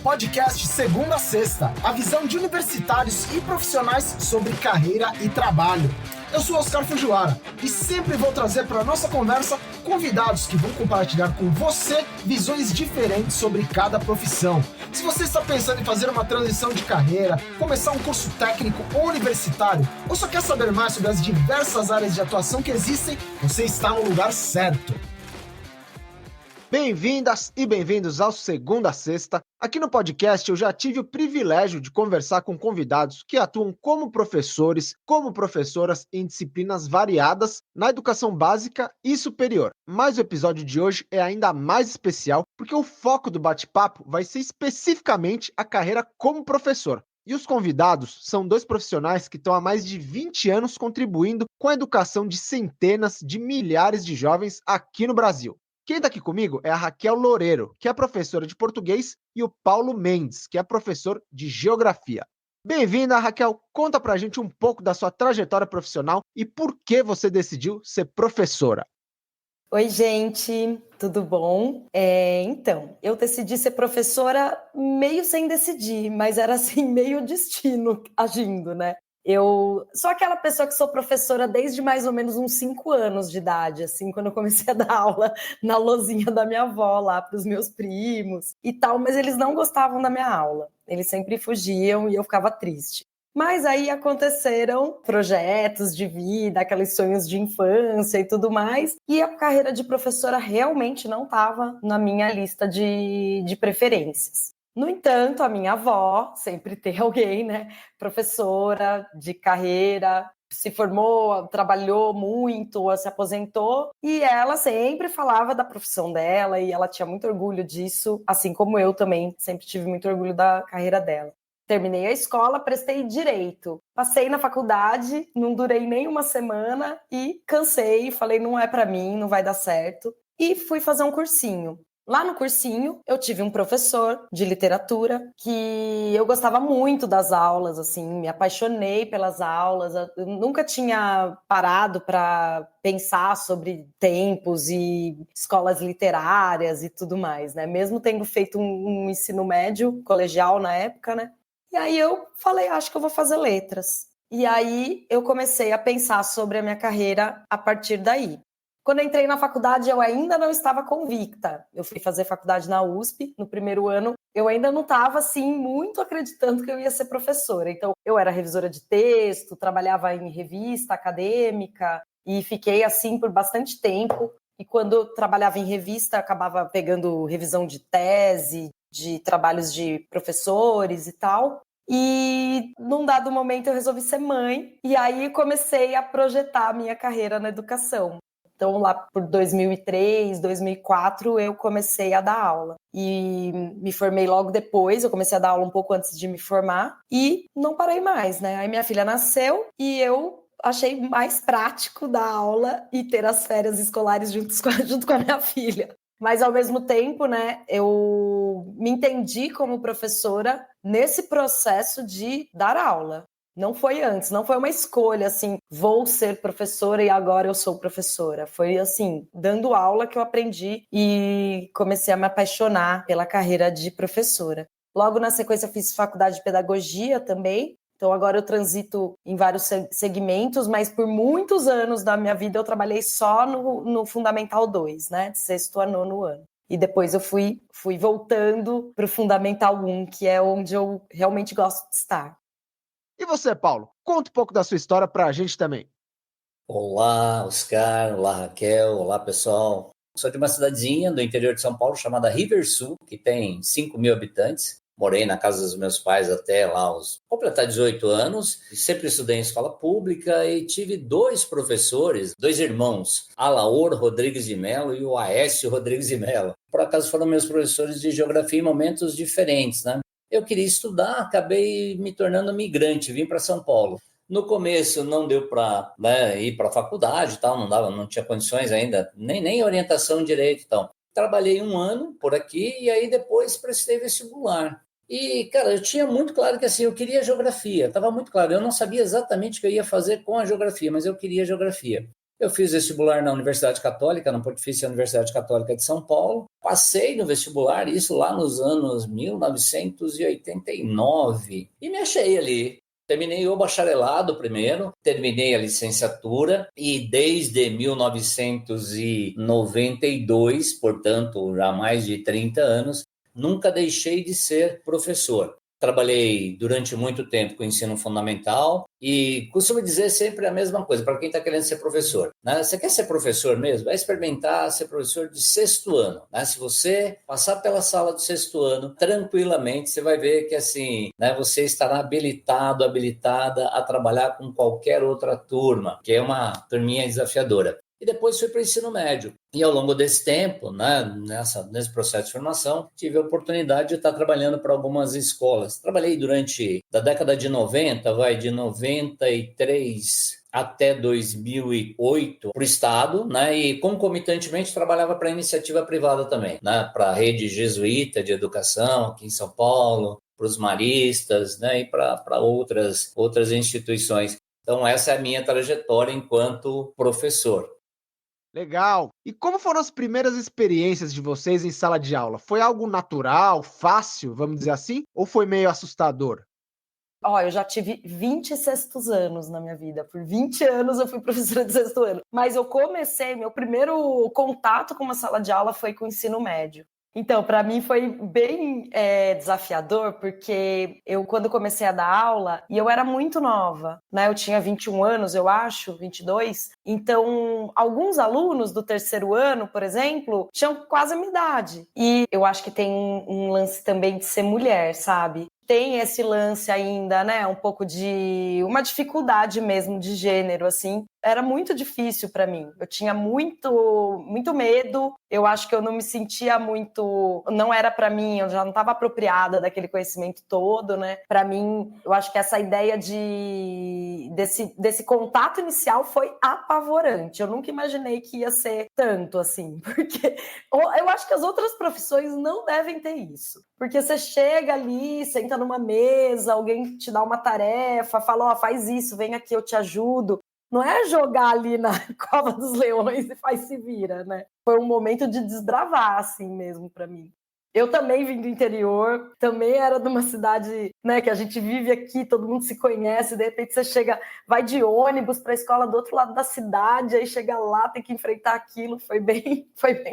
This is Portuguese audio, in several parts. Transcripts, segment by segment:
Podcast Segunda a Sexta, a visão de universitários e profissionais sobre carreira e trabalho. Eu sou Oscar Fujiwara e sempre vou trazer para a nossa conversa convidados que vão compartilhar com você visões diferentes sobre cada profissão. Se você está pensando em fazer uma transição de carreira, começar um curso técnico ou universitário, ou só quer saber mais sobre as diversas áreas de atuação que existem, você está no lugar certo. Bem-vindas e bem-vindos ao Segunda a Sexta. Aqui no podcast eu já tive o privilégio de conversar com convidados que atuam como professores, como professoras em disciplinas variadas na educação básica e superior. Mas o episódio de hoje é ainda mais especial porque o foco do bate-papo vai ser especificamente a carreira como professor. E os convidados são dois profissionais que estão há mais de 20 anos contribuindo com a educação de centenas de milhares de jovens aqui no Brasil. Quem está aqui comigo é a Raquel Loureiro, que é professora de português, e o Paulo Mendes, que é professor de geografia. Bem-vinda, Raquel. Conta pra gente um pouco da sua trajetória profissional e por que você decidiu ser professora. Oi, gente, tudo bom? Então, eu decidi ser professora meio sem decidir, mas era assim, meio destino agindo, né? Eu sou aquela pessoa que sou professora desde mais ou menos uns 5 anos de idade, assim, quando eu comecei a dar aula na lozinha da minha avó, lá para os meus primos e tal, mas eles não gostavam da minha aula. Eles sempre fugiam e eu ficava triste. Mas aí aconteceram projetos de vida, aqueles sonhos de infância e tudo mais, e a carreira de professora realmente não estava na minha lista de preferências. No entanto, a minha avó, sempre tem alguém, né, professora de carreira, se formou, trabalhou muito, se aposentou, e ela sempre falava da profissão dela, e ela tinha muito orgulho disso, assim como eu também sempre tive muito orgulho da carreira dela. Terminei a escola, prestei direito. Passei na faculdade, não durei nem uma semana e cansei, falei, não é para mim, não vai dar certo. E fui fazer um cursinho. Lá no cursinho, eu tive um professor de literatura que eu gostava muito das aulas, assim, me apaixonei pelas aulas. Eu nunca tinha parado para pensar sobre tempos e escolas literárias e tudo mais, né? Mesmo tendo feito um ensino médio, colegial na época, né? E aí eu falei, acho que eu vou fazer letras. E aí eu comecei a pensar sobre a minha carreira a partir daí. Quando eu entrei na faculdade, eu ainda não estava convicta. Eu fui fazer faculdade na USP, no primeiro ano, eu ainda não estava, assim, muito acreditando que eu ia ser professora. Então, eu era revisora de texto, trabalhava em revista acadêmica e fiquei, assim, por bastante tempo. E quando eu trabalhava em revista, acabava pegando revisão de tese, de trabalhos de professores e tal. E num dado momento eu resolvi ser mãe e aí comecei a projetar a minha carreira na educação. Então lá por 2003, 2004 eu comecei a dar aula e me formei logo depois, eu comecei a dar aula um pouco antes de me formar e não parei mais, né? Aí minha filha nasceu e eu achei mais prático dar aula e ter as férias escolares junto com a minha filha. Mas, ao mesmo tempo, né, eu me entendi como professora nesse processo de dar aula. Não foi antes, não foi uma escolha, assim, vou ser professora e agora eu sou professora. Foi, assim, dando aula que eu aprendi e comecei a me apaixonar pela carreira de professora. Logo na sequência, fiz faculdade de pedagogia também. Então, agora eu transito em vários segmentos, mas por muitos anos da minha vida eu trabalhei só no Fundamental 2, né? De sexto a nono ano. E depois eu fui voltando para o Fundamental 1, que é onde eu realmente gosto de estar. E você, Paulo? Conta um pouco da sua história pra gente também. Olá, Oscar. Olá, Raquel. Olá, pessoal. Sou de uma cidadezinha do interior de São Paulo chamada Riversul, que tem 5.000 habitantes. Morei na casa dos meus pais até lá completar 18 anos. Sempre estudei em escola pública e tive dois professores, dois irmãos, Alaor Rodrigues de Mello e o Aécio Rodrigues de Mello. Por acaso foram meus professores de geografia em momentos diferentes, né? Eu queria estudar, acabei me tornando migrante, vim para São Paulo. No começo não deu para ir para a faculdade e tal, não tinha condições ainda, nem orientação direito e tal. Trabalhei 1 ano por aqui e aí depois prestei vestibular. E, cara, eu tinha muito claro que assim, eu queria geografia, estava muito claro. Eu não sabia exatamente o que eu ia fazer com a geografia, mas eu queria geografia. Eu fiz vestibular na Universidade Católica, na Pontifícia Universidade Católica de São Paulo. Passei no vestibular, isso lá nos anos 1989, e me achei ali. Terminei o bacharelado primeiro, terminei a licenciatura e desde 1992, portanto, já há mais de 30 anos, nunca deixei de ser professor. Trabalhei durante muito tempo com ensino fundamental e costumo dizer sempre a mesma coisa para quem está querendo ser professor, né? Você quer ser professor mesmo? Vai experimentar ser professor de sexto ano, né? Se você passar pela sala do sexto ano, tranquilamente, você vai ver que assim, né, você estará habilitada a trabalhar com qualquer outra turma, que é uma turminha desafiadora. E depois fui para o ensino médio. E ao longo desse tempo, né, nesse processo de formação, tive a oportunidade de estar trabalhando para algumas escolas. Trabalhei durante da década de 90, de 93 até 2008 para o Estado, né, e concomitantemente trabalhava para a iniciativa privada também, né, para a rede jesuíta de educação aqui em São Paulo, para os maristas, né, e para outras instituições. Então, essa é a minha trajetória enquanto professor. Legal. E como foram as primeiras experiências de vocês em sala de aula? Foi algo natural, fácil, vamos dizer assim? Ou foi meio assustador? Ó, eu já tive 20 sextos anos na minha vida. Por 20 anos eu fui professora de sexto ano. Mas eu comecei, meu primeiro contato com uma sala de aula foi com o ensino médio. Então, para mim foi bem desafiador, porque eu, quando comecei a dar aula, e eu era muito nova, né? Eu tinha 21 anos, eu acho, 22. Então, alguns alunos do terceiro ano, por exemplo, tinham quase a minha idade. E eu acho que tem um lance também de ser mulher, sabe? Tem esse lance ainda, né? Um pouco de uma dificuldade mesmo de gênero, assim. Era muito difícil para mim. Eu tinha muito medo. Eu acho que eu não me sentia muito, não era para mim, eu já não estava apropriada daquele conhecimento todo, né? Para mim, eu acho que essa ideia desse contato inicial foi apavorante. Eu nunca imaginei que ia ser tanto assim, porque eu acho que as outras profissões não devem ter isso. Porque você chega ali, senta numa mesa, alguém te dá uma tarefa, fala, ó, faz isso, vem aqui, eu te ajudo. Não é jogar ali na cova dos leões e faz se vira, né? Foi um momento de desbravar, assim mesmo, para mim. Eu também vim do interior, também era de uma cidade, né, que a gente vive aqui, todo mundo se conhece, de repente você chega, vai de ônibus para a escola do outro lado da cidade, aí chega lá, tem que enfrentar aquilo, foi bem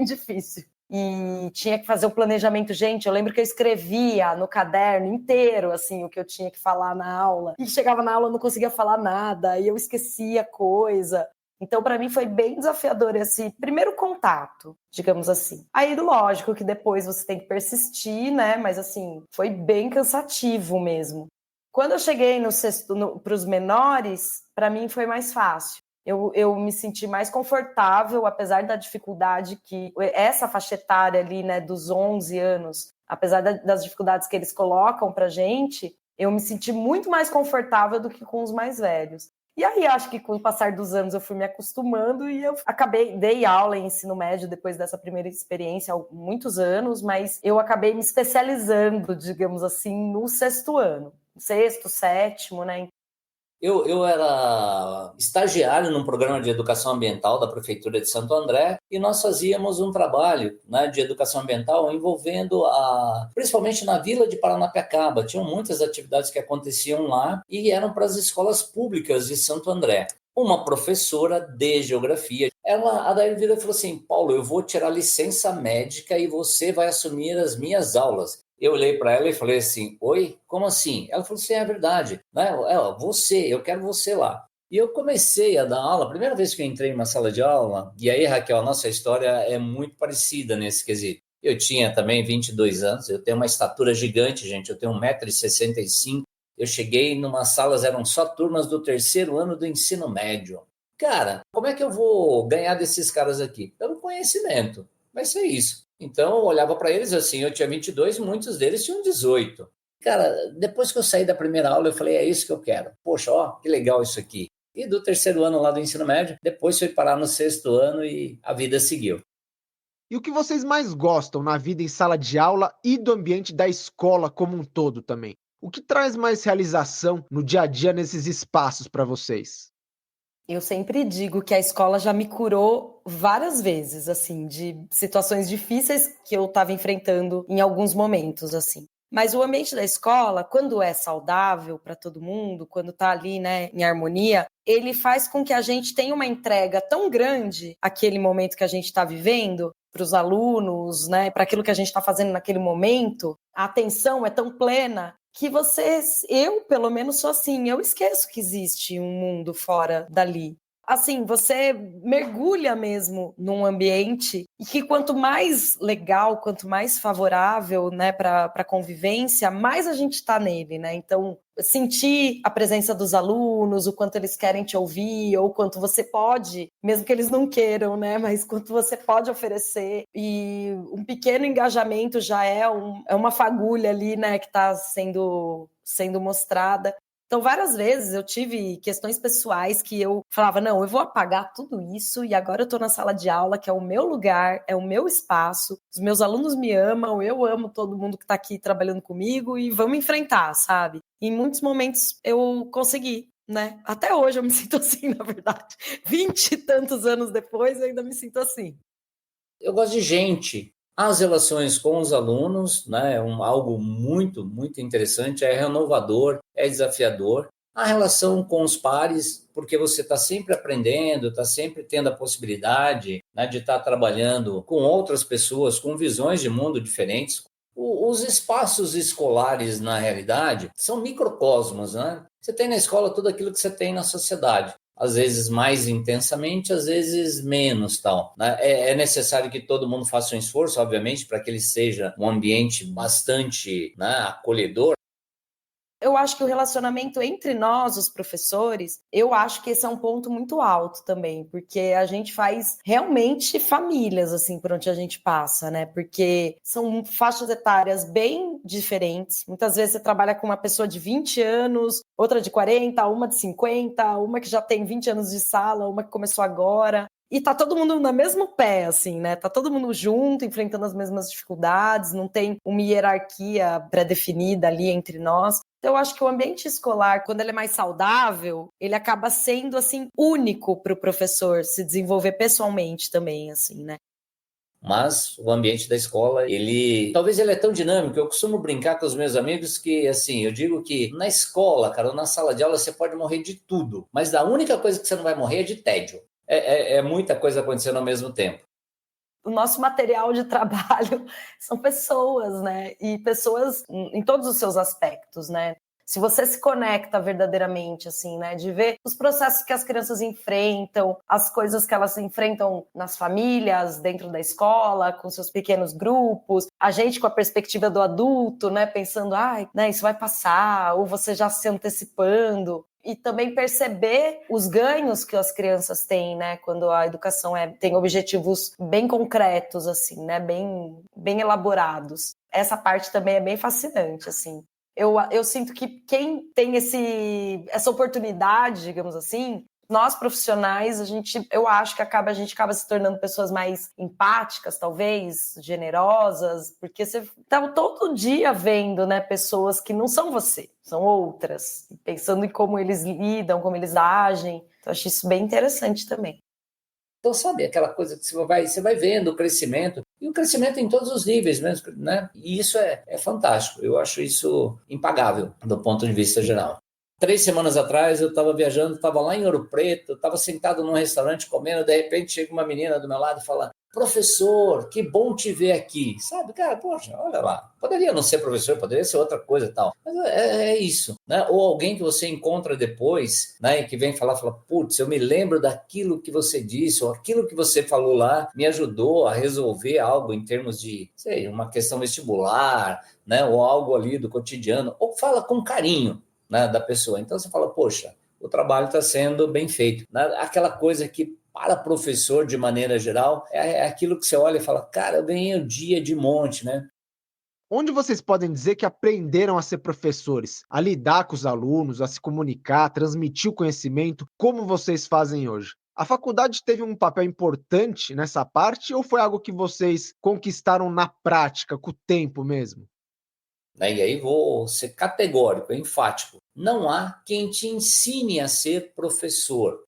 difícil. E tinha que fazer o planejamento. Gente, eu lembro que eu escrevia no caderno inteiro, assim, o que eu tinha que falar na aula. E chegava na aula, eu não conseguia falar nada, e eu esquecia coisa. Então, para mim, foi bem desafiador esse primeiro contato, digamos assim. Aí, lógico que depois você tem que persistir, né? Mas, assim, foi bem cansativo mesmo. Quando eu cheguei para os menores, para mim foi mais fácil. Eu me senti mais confortável, apesar da dificuldade que essa faixa etária ali, né, dos 11 anos, apesar das dificuldades que eles colocam pra gente, eu me senti muito mais confortável do que com os mais velhos. E aí, acho que com o passar dos anos eu fui me acostumando e eu dei aula em ensino médio depois dessa primeira experiência há muitos anos, mas eu acabei me especializando, digamos assim, no sexto ano. Sexto, sétimo, né? Eu era estagiário num programa de educação ambiental da Prefeitura de Santo André e nós fazíamos um trabalho, né, de educação ambiental envolvendo principalmente na Vila de Paranapiacaba. Tinham muitas atividades que aconteciam lá e eram para as escolas públicas de Santo André. Uma professora de geografia, a daí virou e falou assim, Paulo, eu vou tirar licença médica e você vai assumir as minhas aulas. Eu olhei para ela e falei assim, oi, como assim? Ela falou assim, é verdade, né? Eu quero você lá. E eu comecei a dar aula, a primeira vez que eu entrei em uma sala de aula, e aí, Raquel, a nossa história é muito parecida nesse quesito. Eu tinha também 22 anos, eu tenho uma estatura gigante, gente, eu tenho 1,65 m. Eu cheguei numas salas, eram só turmas do terceiro ano do ensino médio. Cara, como é que eu vou ganhar desses caras aqui? Pelo conhecimento, vai ser isso. Então, eu olhava para eles assim, eu tinha 22, muitos deles tinham 18. Cara, depois que eu saí da primeira aula, eu falei, é isso que eu quero. Poxa, ó, que legal isso aqui. E do terceiro ano lá do ensino médio, depois fui parar no sexto ano e a vida seguiu. E o que vocês mais gostam na vida em sala de aula e do ambiente da escola como um todo também? O que traz mais realização no dia a dia nesses espaços para vocês? Eu sempre digo que a escola já me curou várias vezes, assim, de situações difíceis que eu estava enfrentando em alguns momentos, assim. Mas o ambiente da escola, quando é saudável para todo mundo, quando está ali, né, em harmonia, ele faz com que a gente tenha uma entrega tão grande àquele momento que a gente está vivendo, para os alunos, né, para aquilo que a gente está fazendo naquele momento, a atenção é tão plena que eu pelo menos sou assim, eu esqueço que existe um mundo fora dali. Assim, você mergulha mesmo num ambiente e que quanto mais legal, quanto mais favorável, né, para a convivência, mais a gente está nele, né? Então, sentir a presença dos alunos, o quanto eles querem te ouvir, ou quanto você pode, mesmo que eles não queiram, né? Mas quanto você pode oferecer. E um pequeno engajamento já é uma fagulha ali, né, que está sendo mostrada. Então, várias vezes eu tive questões pessoais que eu falava, não, eu vou apagar tudo isso e agora eu estou na sala de aula, que é o meu lugar, é o meu espaço, os meus alunos me amam, eu amo todo mundo que está aqui trabalhando comigo e vamos enfrentar, sabe? Em muitos momentos eu consegui, né? Até hoje eu me sinto assim, na verdade. 20 e tantos anos depois eu ainda me sinto assim. Eu gosto de gente. As relações com os alunos, né, algo muito, muito interessante, é renovador, é desafiador. A relação com os pares, porque você está sempre aprendendo, está sempre tendo a possibilidade, né, de estar trabalhando com outras pessoas, com visões de mundo diferentes. Os espaços escolares, na realidade, são microcosmos, né? Você tem na escola tudo aquilo que você tem na sociedade. Às vezes mais intensamente, às vezes menos, tal, né? É necessário que todo mundo faça um esforço, obviamente, para que ele seja um ambiente bastante, né, acolhedor. Eu acho que o relacionamento entre nós, os professores, eu acho que esse é um ponto muito alto também, porque a gente faz realmente famílias, assim, por onde a gente passa, né? Porque são faixas etárias bem diferentes. Muitas vezes você trabalha com uma pessoa de 20 anos, outra de 40, uma de 50, uma que já tem 20 anos de sala, uma que começou agora. E tá todo mundo no mesmo pé, assim, né? Tá todo mundo junto, enfrentando as mesmas dificuldades, não tem uma hierarquia pré-definida ali entre nós. Então, eu acho que o ambiente escolar, quando ele é mais saudável, ele acaba sendo, assim, único para o professor se desenvolver pessoalmente também, assim, né? Mas o ambiente da escola, talvez ele é tão dinâmico. Eu costumo brincar com os meus amigos que, assim, eu digo que na escola, cara, ou na sala de aula, você pode morrer de tudo, mas a única coisa que você não vai morrer é de tédio. É muita coisa acontecendo ao mesmo tempo. O nosso material de trabalho são pessoas, né? E pessoas em todos os seus aspectos, né? Se você se conecta verdadeiramente, assim, né? De ver os processos que as crianças enfrentam, as coisas que elas enfrentam nas famílias, dentro da escola, com seus pequenos grupos, a gente com a perspectiva do adulto, né? Pensando, né, isso vai passar, ou você já se antecipando. E também perceber os ganhos que as crianças têm, né? Quando a educação tem objetivos bem concretos, assim, né? Bem elaborados. Essa parte também é bem fascinante, assim. Eu sinto que quem tem essa oportunidade, digamos assim, nós profissionais, eu acho que a gente acaba se tornando pessoas mais empáticas, talvez, generosas, porque você está todo dia vendo, né, pessoas que não são você, são outras, pensando em como eles lidam, como eles agem. Então, eu acho isso bem interessante também. Então, sabe, aquela coisa que você vai vendo o crescimento, e o crescimento em todos os níveis mesmo, né? E isso é fantástico. Eu acho isso impagável do ponto de vista geral. 3 semanas atrás eu estava viajando, estava lá em Ouro Preto, estava sentado num restaurante comendo, de repente chega uma menina do meu lado e fala: professor, que bom te ver aqui. Sabe, cara, poxa, olha lá. Poderia não ser professor, poderia ser outra coisa e tal. Mas é isso, né? Ou alguém que você encontra depois, né? E que vem fala, putz, eu me lembro daquilo que você disse, ou aquilo que você falou lá me ajudou a resolver algo em termos de, sei, uma questão vestibular, né? Ou algo ali do cotidiano. Ou fala com carinho, né, da pessoa. Então você fala, poxa, o trabalho está sendo bem feito. Né? Aquela coisa que, para professor, de maneira geral, é aquilo que você olha e fala, cara, eu ganhei o dia de monte, né? Onde vocês podem dizer que aprenderam a ser professores, a lidar com os alunos, a se comunicar, a transmitir o conhecimento, como vocês fazem hoje? A faculdade teve um papel importante nessa parte ou foi algo que vocês conquistaram na prática, com o tempo mesmo? Né? E aí vou ser categórico, enfático. Não há quem te ensine a ser professor.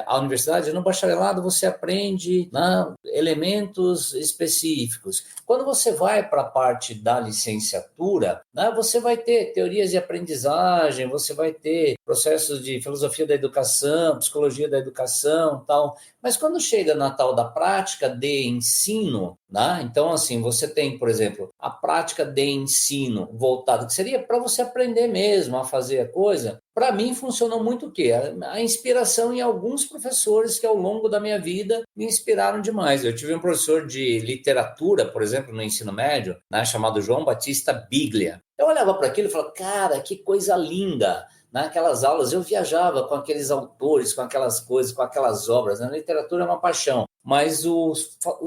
A universidade, no bacharelado, você aprende, né, elementos específicos. Quando você vai para a parte da licenciatura, né, você vai ter teorias de aprendizagem, você vai ter processos de filosofia da educação, psicologia da educação, tal. Mas quando chega na tal da prática de ensino, né, então, assim, você tem, por exemplo, a prática de ensino voltada, que seria para você aprender mesmo a fazer a coisa. Para mim, funcionou muito o quê? A inspiração em alguns professores que, ao longo da minha vida, me inspiraram demais. Eu tive um professor de literatura, por exemplo, no ensino médio, né, chamado João Batista Biglia. Eu olhava para aquilo e falava, cara, que coisa linda! Naquelas aulas, eu viajava com aqueles autores, com aquelas coisas, com aquelas obras. A literatura é uma paixão. Mas o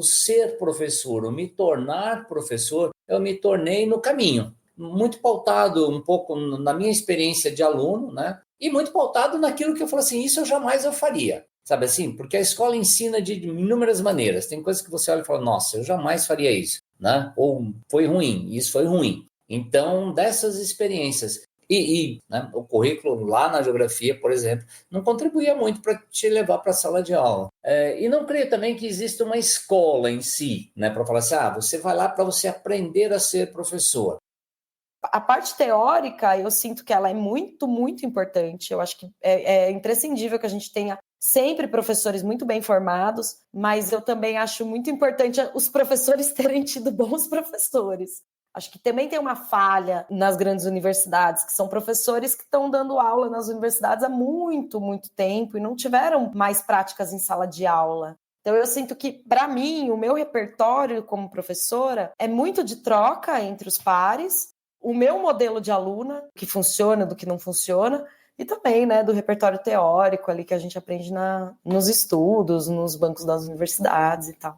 ser professor, o me tornar professor, eu me tornei no caminho. Muito pautado um pouco na minha experiência de aluno, né? E muito pautado naquilo que eu falo assim, isso eu jamais faria, sabe assim? Porque a escola ensina de inúmeras maneiras. Tem coisas que você olha e fala, nossa, eu jamais faria isso, né? Ou foi ruim, isso foi ruim. Então, dessas experiências, né, o currículo lá na geografia, por exemplo, não contribuía muito para te levar para a sala de aula. E não creio também que exista uma escola em si, né, para falar assim, você vai lá para você aprender a ser professor. A parte teórica, eu sinto que ela é muito, muito importante. Eu acho que é imprescindível que a gente tenha sempre professores muito bem formados, mas eu também acho muito importante os professores terem tido bons professores. Acho que também tem uma falha nas grandes universidades, que são professores que estão dando aula nas universidades há muito, muito tempo e não tiveram mais práticas em sala de aula. Então, eu sinto que, para mim, o meu repertório como professora é muito de troca entre os pares, o meu modelo de aluna, que funciona, do que não funciona, e também, né, do repertório teórico ali que a gente aprende nos estudos, nos bancos das universidades e tal.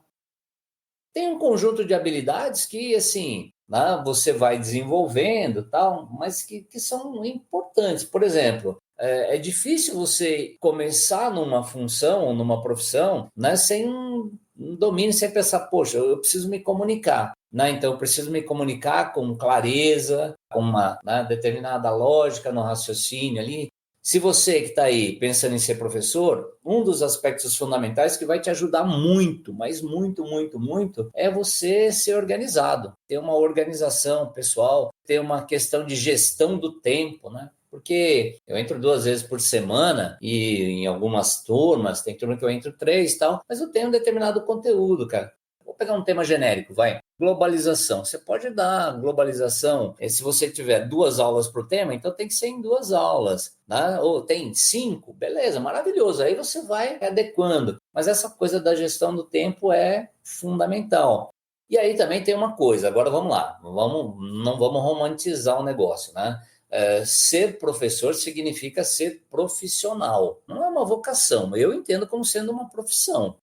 Tem um conjunto de habilidades que, assim, né, você vai desenvolvendo, tal, mas que são importantes. Por exemplo, é difícil você começar numa função ou numa profissão, né, sem um domínio, sem pensar, poxa, eu preciso me comunicar. Né? Então, eu preciso me comunicar com clareza, com uma, né, determinada lógica no raciocínio ali. Se você que está aí pensando em ser professor, um dos aspectos fundamentais que vai te ajudar muito, mas muito, muito, muito, é você ser organizado, ter uma organização pessoal, ter uma questão de gestão do tempo, né? Porque eu entro 2 vezes por semana e em algumas turmas, tem turma que eu entro 3 e tal, mas eu tenho um determinado conteúdo, cara. Vou pegar um tema genérico, vai. Globalização. Você pode dar globalização, se você tiver 2 aulas por tema, então tem que ser em 2 aulas, né? Ou tem 5, beleza, maravilhoso. Aí você vai adequando. Mas essa coisa da gestão do tempo é fundamental. E aí também tem uma coisa, agora vamos lá, não vamos romantizar o negócio, né? Ser professor significa ser profissional, não é uma vocação. Eu entendo como sendo uma profissão.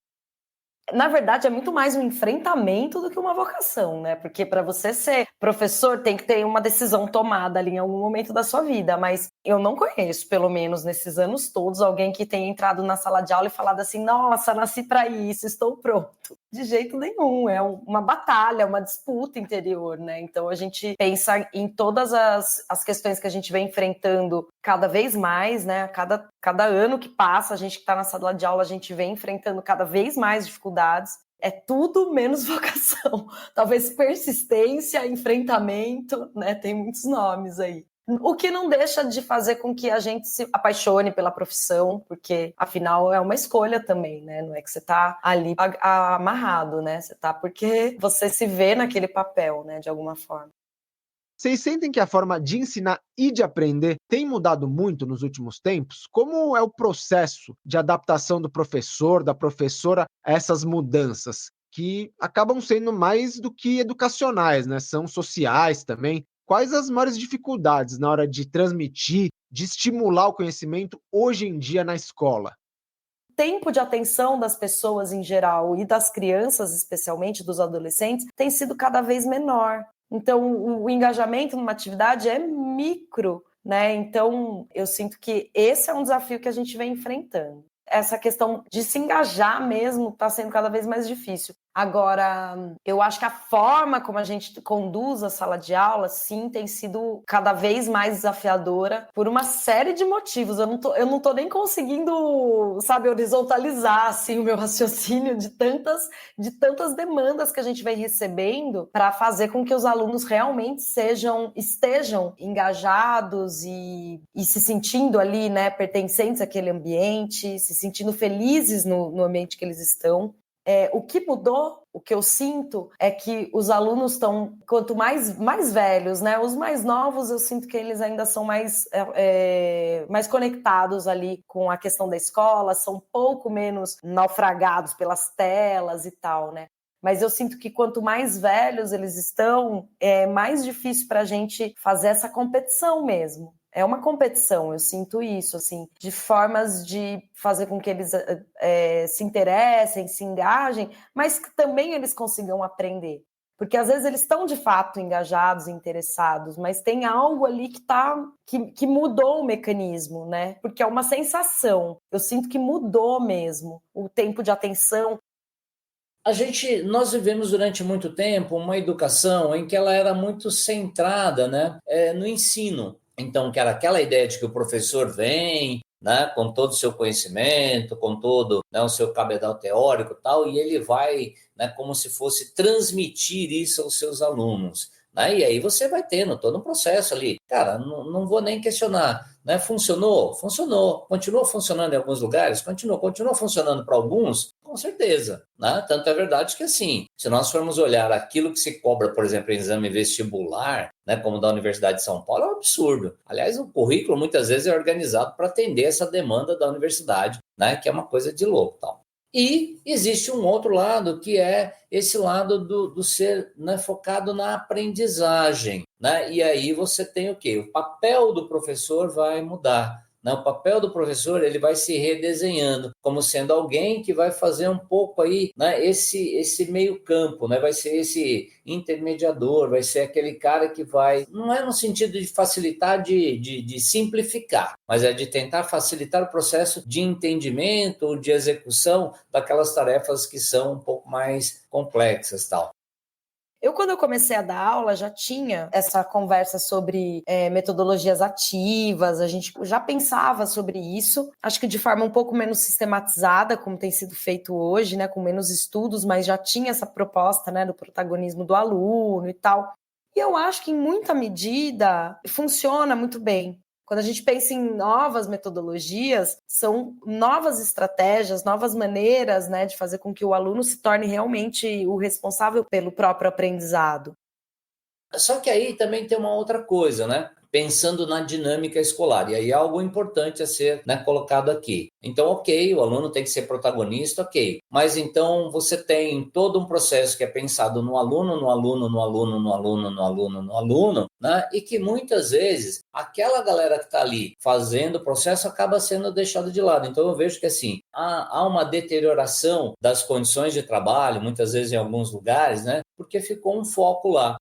Na verdade, é muito mais um enfrentamento do que uma vocação, né? Porque para você ser professor, tem que ter uma decisão tomada ali em algum momento da sua vida. Mas eu não conheço, pelo menos nesses anos todos, alguém que tenha entrado na sala de aula e falado assim, nossa, nasci para isso, estou pronto. De jeito nenhum, é uma batalha, uma disputa interior, né? Então a gente pensa em todas as questões que a gente vem enfrentando cada vez mais, né? Cada ano que passa, a gente que está na sala de aula, a gente vem enfrentando cada vez mais dificuldades. É tudo menos vocação. Talvez persistência, enfrentamento, né? Tem muitos nomes aí. O que não deixa de fazer com que a gente se apaixone pela profissão, porque, afinal, é uma escolha também, né? Não é que você tá ali amarrado, né? Você tá porque você se vê naquele papel, né? De alguma forma. Vocês sentem que a forma de ensinar e de aprender tem mudado muito nos últimos tempos? Como é o processo de adaptação do professor, da professora a essas mudanças, que acabam sendo mais do que educacionais, né? São sociais também. Quais as maiores dificuldades na hora de transmitir, de estimular o conhecimento hoje em dia na escola? O tempo de atenção das pessoas em geral e das crianças, especialmente dos adolescentes, tem sido cada vez menor. Então, o engajamento numa atividade é micro, né? Então, eu sinto que esse é um desafio que a gente vem enfrentando. Essa questão de se engajar mesmo está sendo cada vez mais difícil. Agora, eu acho que a forma como a gente conduz a sala de aula, sim, tem sido cada vez mais desafiadora por uma série de motivos. Eu não tô nem conseguindo, sabe, horizontalizar assim, o meu raciocínio de tantas demandas que a gente vem recebendo para fazer com que os alunos realmente estejam engajados e se sentindo ali, né, pertencentes àquele ambiente, se sentindo felizes no ambiente que eles estão. O que mudou, o que eu sinto, é que os alunos estão, quanto mais velhos, né? Os mais novos, eu sinto que eles ainda são mais conectados ali com a questão da escola, são um pouco menos naufragados pelas telas e tal, né? Mas eu sinto que quanto mais velhos eles estão, é mais difícil para a gente fazer essa competição mesmo. É uma competição, eu sinto isso, assim, de formas de fazer com que eles se interessem, se engajem, mas que também eles consigam aprender. Porque às vezes eles estão de fato engajados e interessados, mas tem algo ali que mudou o mecanismo, né? Porque é uma sensação. Eu sinto que mudou mesmo o tempo de atenção. Nós vivemos durante muito tempo uma educação em que ela era muito centrada, né, no ensino. Então, que era aquela ideia de que o professor vem, né, com todo o seu conhecimento, com todo, né, o seu cabedal teórico e tal, e ele vai, né, como se fosse transmitir isso aos seus alunos. Né? E aí você vai tendo todo um processo ali. Cara, não vou nem questionar. Né? Funcionou? Funcionou. Continuou funcionando em alguns lugares? Continuou funcionando para alguns? Com certeza. Né? Tanto é verdade que, assim, se nós formos olhar aquilo que se cobra, por exemplo, em exame vestibular, né, como da Universidade de São Paulo, é um absurdo. Aliás, o currículo muitas vezes é organizado para atender essa demanda da universidade, né, que é uma coisa de louco, tal. E existe um outro lado, que é esse lado do ser, né, focado na aprendizagem. Né? E aí você tem o quê? O papel do professor vai mudar. Né? O papel do professor ele vai se redesenhando, como sendo alguém que vai fazer um pouco aí, né, esse meio campo, né? Vai ser esse intermediador, vai ser aquele cara que vai, não é no sentido de facilitar, de simplificar, mas é de tentar facilitar o processo de entendimento, de execução daquelas tarefas que são um pouco mais complexas, tal. Quando eu comecei a dar aula, já tinha essa conversa sobre metodologias ativas, a gente já pensava sobre isso, acho que de forma um pouco menos sistematizada, como tem sido feito hoje, né, com menos estudos, mas já tinha essa proposta, né, do protagonismo do aluno e tal. E eu acho que, em muita medida, funciona muito bem. Quando a gente pensa em novas metodologias, são novas estratégias, novas maneiras, né, de fazer com que o aluno se torne realmente o responsável pelo próprio aprendizado. Só que aí também tem uma outra coisa, né? Pensando na dinâmica escolar, e aí é algo importante a ser, né, colocado aqui. Então, ok, o aluno tem que ser protagonista, ok, mas então você tem todo um processo que é pensado no aluno, né, e que muitas vezes aquela galera que está ali fazendo o processo acaba sendo deixada de lado. Então eu vejo que assim, há uma deterioração das condições de trabalho, muitas vezes em alguns lugares, né, porque ficou um foco lá.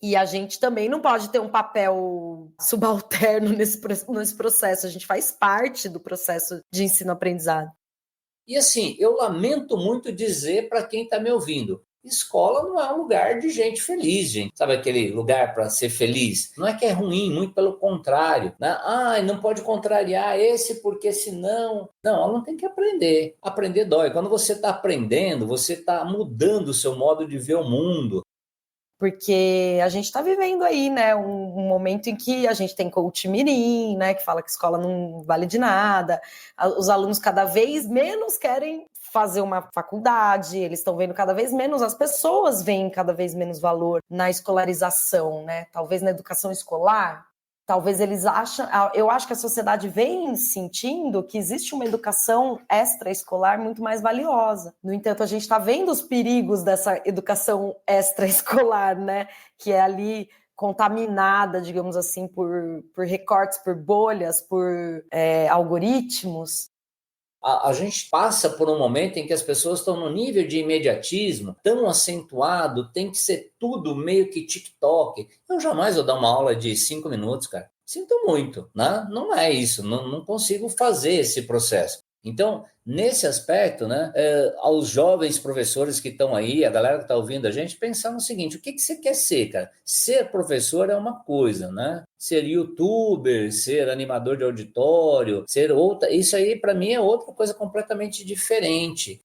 E a gente também não pode ter um papel subalterno nesse processo, a gente faz parte do processo de ensino-aprendizado. E assim, eu lamento muito dizer para quem está me ouvindo, escola não é um lugar de gente feliz, gente. Sabe aquele lugar para ser feliz? Não é que é ruim, muito pelo contrário. Né? Não pode contrariar esse porque senão... Não, ela não tem que aprender. Aprender dói. Quando você está aprendendo, você está mudando o seu modo de ver o mundo. Porque a gente está vivendo aí, né, um momento em que a gente tem coach mirim, né, que fala que escola não vale de nada, os alunos cada vez menos querem fazer uma faculdade, eles estão vendo cada vez menos, as pessoas veem cada vez menos valor na escolarização, né, talvez na educação escolar. Talvez eles eu acho que a sociedade vem sentindo que existe uma educação extraescolar muito mais valiosa. No entanto, a gente está vendo os perigos dessa educação extraescolar, né? Que é ali contaminada, digamos assim, por recortes, por bolhas, por algoritmos. A gente passa por um momento em que as pessoas estão no nível de imediatismo tão acentuado, tem que ser tudo meio que TikTok. Eu jamais vou dar uma aula de 5 minutos, cara. Sinto muito, né? Não é isso, não consigo fazer esse processo. Então, nesse aspecto, né, aos jovens professores que estão aí, a galera que está ouvindo a gente, pensar no seguinte: o que você quer ser, cara? Ser professor é uma coisa, né? Ser youtuber, ser animador de auditório, ser outra, isso aí para mim é outra coisa completamente diferente.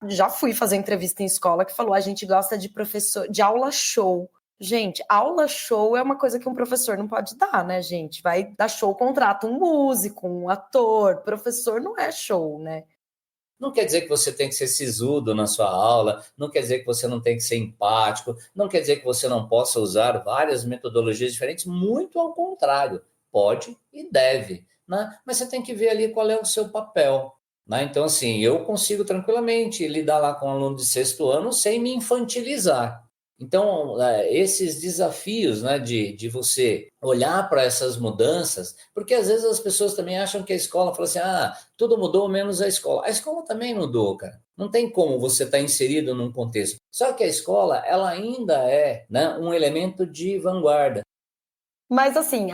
Já fui fazer entrevista em escola que falou: a gente gosta de professor, de aula show. Gente, aula show é uma coisa que um professor não pode dar, né, gente? Vai dar show, contrata um músico, um ator. Professor não é show, né? Não quer dizer que você tem que ser sisudo na sua aula, não quer dizer que você não tem que ser empático, não quer dizer que você não possa usar várias metodologias diferentes, muito ao contrário, pode e deve, né? Mas você tem que ver ali qual é o seu papel, né? Então, assim, eu consigo tranquilamente lidar lá com um aluno de 6º ano sem me infantilizar. Então, esses desafios, né, de você olhar para essas mudanças, porque às vezes as pessoas também acham que a escola fala assim: tudo mudou menos a escola. A escola também mudou, cara. Não tem como você estar inserido num contexto. Só que a escola, ela ainda é, né, um elemento de vanguarda. Mas assim,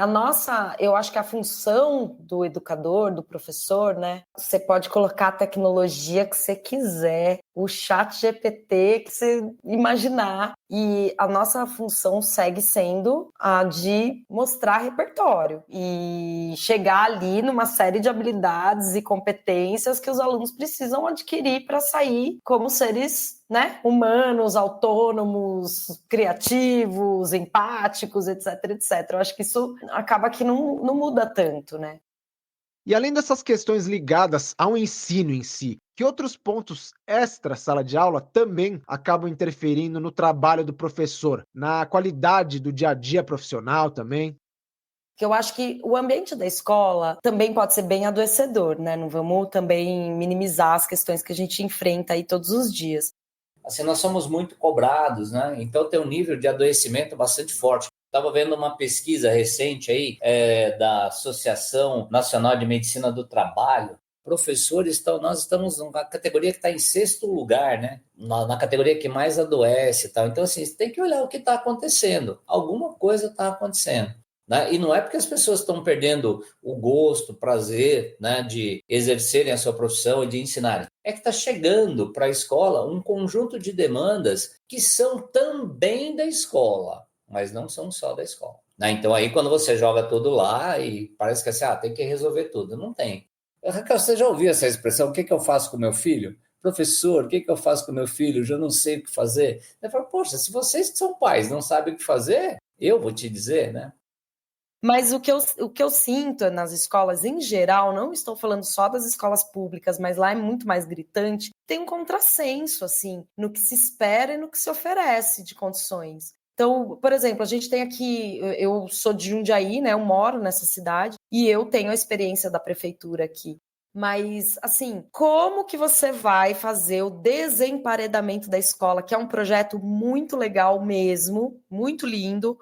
eu acho que a função do educador, do professor, né? Você pode colocar a tecnologia que você quiser, o chat GPT que você imaginar, e a nossa função segue sendo a de mostrar repertório e chegar ali numa série de habilidades e competências que os alunos precisam adquirir para sair como seres, né, humanos, autônomos, criativos, empáticos, etc, etc. Eu acho que isso acaba que não muda tanto, né? E além dessas questões ligadas ao ensino em si, que outros pontos extra sala de aula também acabam interferindo no trabalho do professor, na qualidade do dia a dia profissional também? Que eu acho que o ambiente da escola também pode ser bem adoecedor, né? Não vamos também minimizar as questões que a gente enfrenta aí todos os dias. Assim, nós somos muito cobrados, né? Então tem um nível de adoecimento bastante forte. Estava vendo uma pesquisa recente aí da Associação Nacional de Medicina do Trabalho. Professores, nós estamos numa categoria que está em 6º lugar, né? Na categoria que mais adoece e tal. Então, assim, você tem que olhar o que está acontecendo. Alguma coisa está acontecendo. Né? E não é porque as pessoas estão perdendo o gosto, o prazer, né, de exercerem a sua profissão e de ensinarem. É que está chegando para a escola um conjunto de demandas que são também da escola, mas não são só da escola. Né? Então, aí quando você joga tudo lá e parece que assim, tem que resolver tudo. Não tem. Raquel, você já ouviu essa expressão? O que eu faço com meu filho? Professor, o que eu faço com meu filho? Eu já não sei o que fazer. Eu falo, poxa, se vocês que são pais não sabem o que fazer, eu vou te dizer, né? Mas o que eu sinto nas escolas em geral, não estou falando só das escolas públicas, mas lá é muito mais gritante, tem um contrassenso, assim, no que se espera e no que se oferece de condições. Então, por exemplo, a gente tem aqui, eu sou de Jundiaí, né, eu moro nessa cidade, e eu tenho a experiência da prefeitura aqui. Mas, assim, como que você vai fazer o desemparedamento da escola, que é um projeto muito legal mesmo, muito lindo,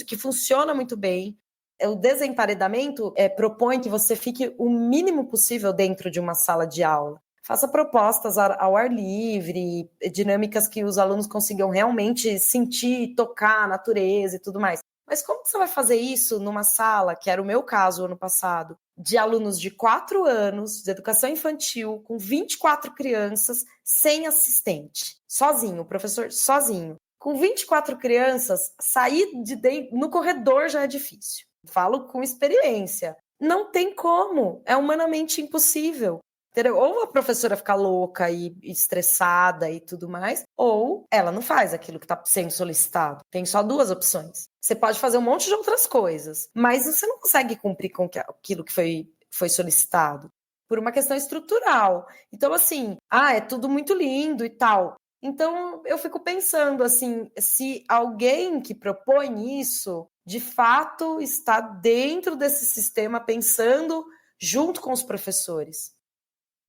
que funciona muito bem. O desemparedamento propõe que você fique o mínimo possível dentro de uma sala de aula. Faça propostas ao ar livre, dinâmicas que os alunos consigam realmente sentir, tocar a natureza e tudo mais. Mas como que você vai fazer isso numa sala, que era o meu caso ano passado, de alunos de 4 anos, de educação infantil, com 24 crianças, sem assistente, sozinho, o professor sozinho. Com 24 crianças, sair de dentro, no corredor já é difícil. Falo com experiência. Não tem como, é humanamente impossível. Entendeu? Ou a professora fica louca e estressada e tudo mais, ou ela não faz aquilo que está sendo solicitado. Tem só 2 opções. Você pode fazer um monte de outras coisas, mas você não consegue cumprir com aquilo que foi solicitado por uma questão estrutural. Então, assim, é tudo muito lindo e tal. Então, eu fico pensando, assim, se alguém que propõe isso, de fato, está dentro desse sistema pensando junto com os professores.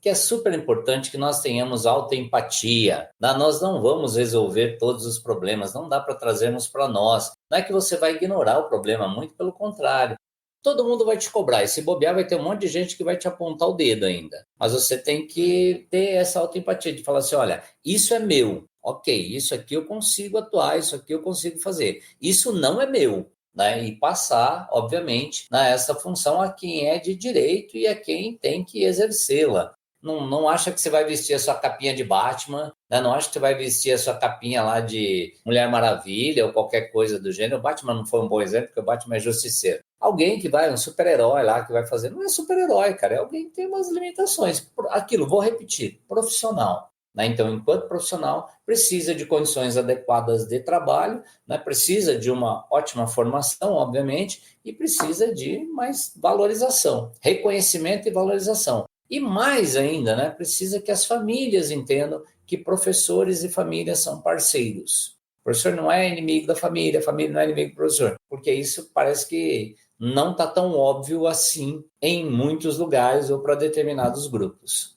Que é super importante que nós tenhamos autoempatia. Nós não vamos resolver todos os problemas, não dá para trazermos para nós. Não é que você vai ignorar o problema, muito pelo contrário. Todo mundo vai te cobrar, e se bobear vai ter um monte de gente que vai te apontar o dedo ainda. Mas você tem que ter essa autoempatia de falar assim, olha, isso é meu, ok, isso aqui eu consigo atuar, isso aqui eu consigo fazer. Isso não é meu, né? E passar, obviamente, essa função a quem é de direito e a quem tem que exercê-la. Não acha que você vai vestir a sua capinha de Batman, né? Não acha que você vai vestir a sua capinha lá de Mulher Maravilha ou qualquer coisa do gênero. O Batman não foi um bom exemplo, porque o Batman é justiceiro. Alguém que vai, um super-herói lá, que vai fazer, não é super-herói, cara, é alguém que tem umas limitações. Aquilo, vou repetir, profissional. Né? Então, enquanto profissional, precisa de condições adequadas de trabalho, né? Precisa de uma ótima formação, obviamente, e precisa de mais valorização, reconhecimento e valorização. E mais ainda, né? Precisa que as famílias entendam que professores e famílias são parceiros. O professor não é inimigo da família, a família não é inimigo do professor, porque isso parece que não está tão óbvio assim em muitos lugares ou para determinados grupos.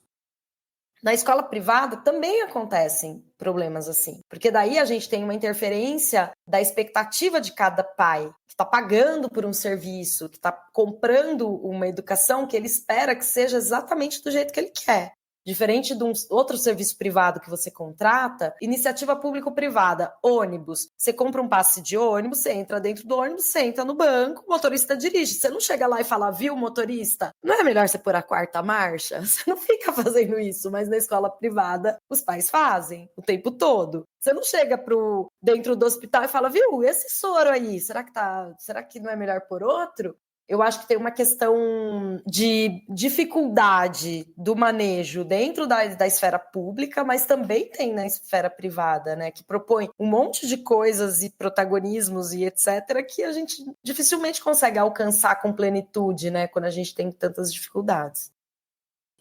Na escola privada também acontecem problemas assim, porque daí a gente tem uma interferência da expectativa de cada pai, que está pagando por um serviço, que está comprando uma educação que ele espera que seja exatamente do jeito que ele quer. Diferente de um outro serviço privado que você contrata, iniciativa público-privada, ônibus. Você compra um passe de ônibus, você entra dentro do ônibus, senta no banco, o motorista dirige. Você não chega lá e fala, viu, motorista? Não é melhor você pôr a quarta marcha? Você não fica fazendo isso, mas na escola privada os pais fazem o tempo todo. Você não chega dentro do hospital e fala, viu, esse soro aí, será que não é melhor pôr outro? Eu acho que tem uma questão de dificuldade do manejo dentro da esfera pública, mas também tem na esfera privada, né? Que propõe um monte de coisas e protagonismos e etc. que a gente dificilmente consegue alcançar com plenitude, né? Quando a gente tem tantas dificuldades.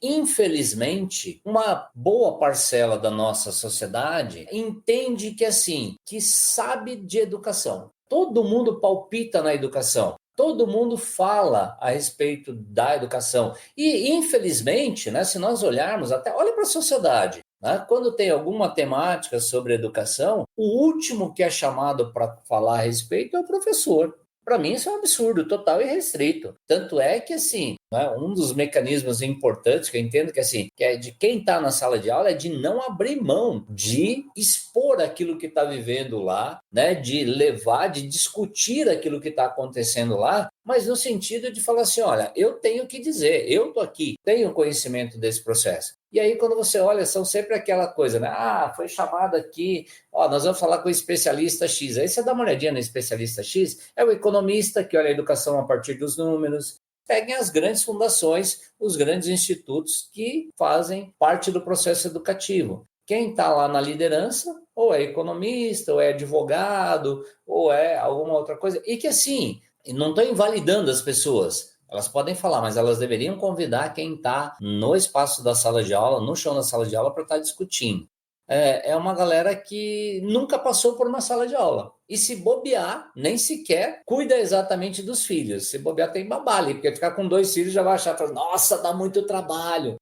Infelizmente, uma boa parcela da nossa sociedade entende que, assim, que sabe de educação. Todo mundo palpita na educação. Todo mundo fala a respeito da educação. E, infelizmente, né, se nós olharmos, até olha para a sociedade, né, quando tem alguma temática sobre educação, o último que é chamado para falar a respeito é o professor. Para mim, isso é um absurdo, total e restrito. Tanto é que, assim, né, um dos mecanismos importantes que eu entendo que, assim, que é de quem está na sala de aula é de não abrir mão de expor aquilo que está vivendo lá, né, de levar, de discutir aquilo que está acontecendo lá, mas no sentido de falar assim, olha, eu tenho que dizer, eu estou aqui, tenho conhecimento desse processo. E aí, quando você olha, são sempre aquela coisa, né? Ah, foi chamado aqui, ó, nós vamos falar com o especialista X. Aí você dá uma olhadinha no especialista X, é o economista que olha a educação a partir dos números. Peguem as grandes fundações, os grandes institutos que fazem parte do processo educativo. Quem está lá na liderança, ou é economista, ou é advogado, ou é alguma outra coisa. E que, assim, não estou invalidando as pessoas. Elas podem falar, mas elas deveriam convidar quem está no espaço da sala de aula, no chão da sala de aula, para estar discutindo. É uma galera que nunca passou por uma sala de aula. E se bobear, nem sequer cuida exatamente dos filhos. Se bobear, tem babá ali, porque ficar com 2 filhos já vai achar, nossa, dá muito trabalho.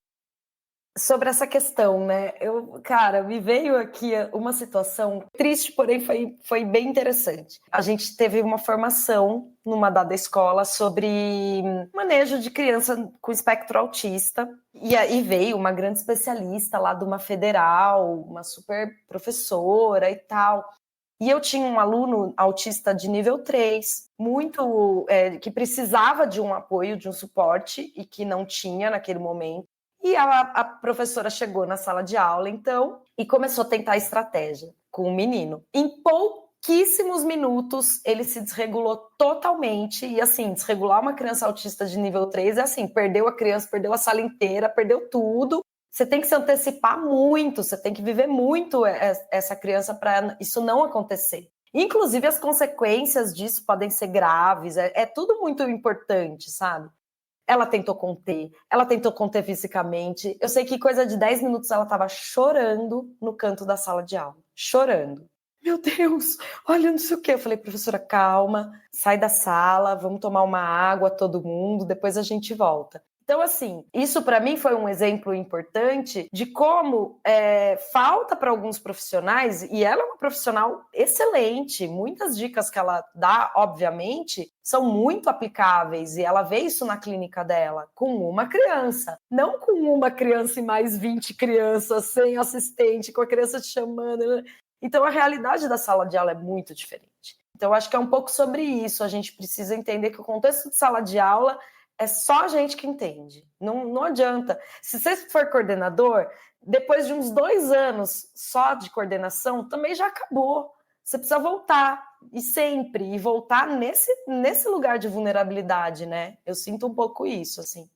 Sobre essa questão, né? Me veio aqui uma situação triste, porém foi bem interessante. A gente teve uma formação numa dada escola sobre manejo de criança com espectro autista. E aí veio uma grande especialista lá de uma federal, uma super professora e tal. E eu tinha um aluno autista de nível 3, que precisava de um apoio, de um suporte, e que não tinha naquele momento. E a professora chegou na sala de aula, então, e começou a tentar estratégia com o menino. Em pouquíssimos minutos, ele se desregulou totalmente. E, assim, desregular uma criança autista de nível 3 é assim, perdeu a criança, perdeu a sala inteira, perdeu tudo. Você tem que se antecipar muito, você tem que viver muito essa criança para isso não acontecer. Inclusive, as consequências disso podem ser graves, é tudo muito importante, sabe? Ela tentou conter fisicamente. Eu sei que coisa de 10 minutos ela estava chorando no canto da sala de aula. Chorando. Meu Deus, olha, não sei o quê. Eu falei, professora, calma, sai da sala, vamos tomar uma água todo mundo, depois a gente volta. Então, assim, isso para mim foi um exemplo importante de como falta para alguns profissionais, e ela é uma profissional excelente, muitas dicas que ela dá, obviamente, são muito aplicáveis, e ela vê isso na clínica dela, com uma criança, não com uma criança e mais 20 crianças, sem assistente, com a criança te chamando. Então, a realidade da sala de aula é muito diferente. Então, eu acho que é um pouco sobre isso. A gente precisa entender que o contexto de sala de aula é só a gente que entende. Não adianta. Se você for coordenador, depois de uns 2 anos só de coordenação, também já acabou. Você precisa voltar, e sempre, e voltar nesse lugar de vulnerabilidade, né? Eu sinto um pouco isso, assim.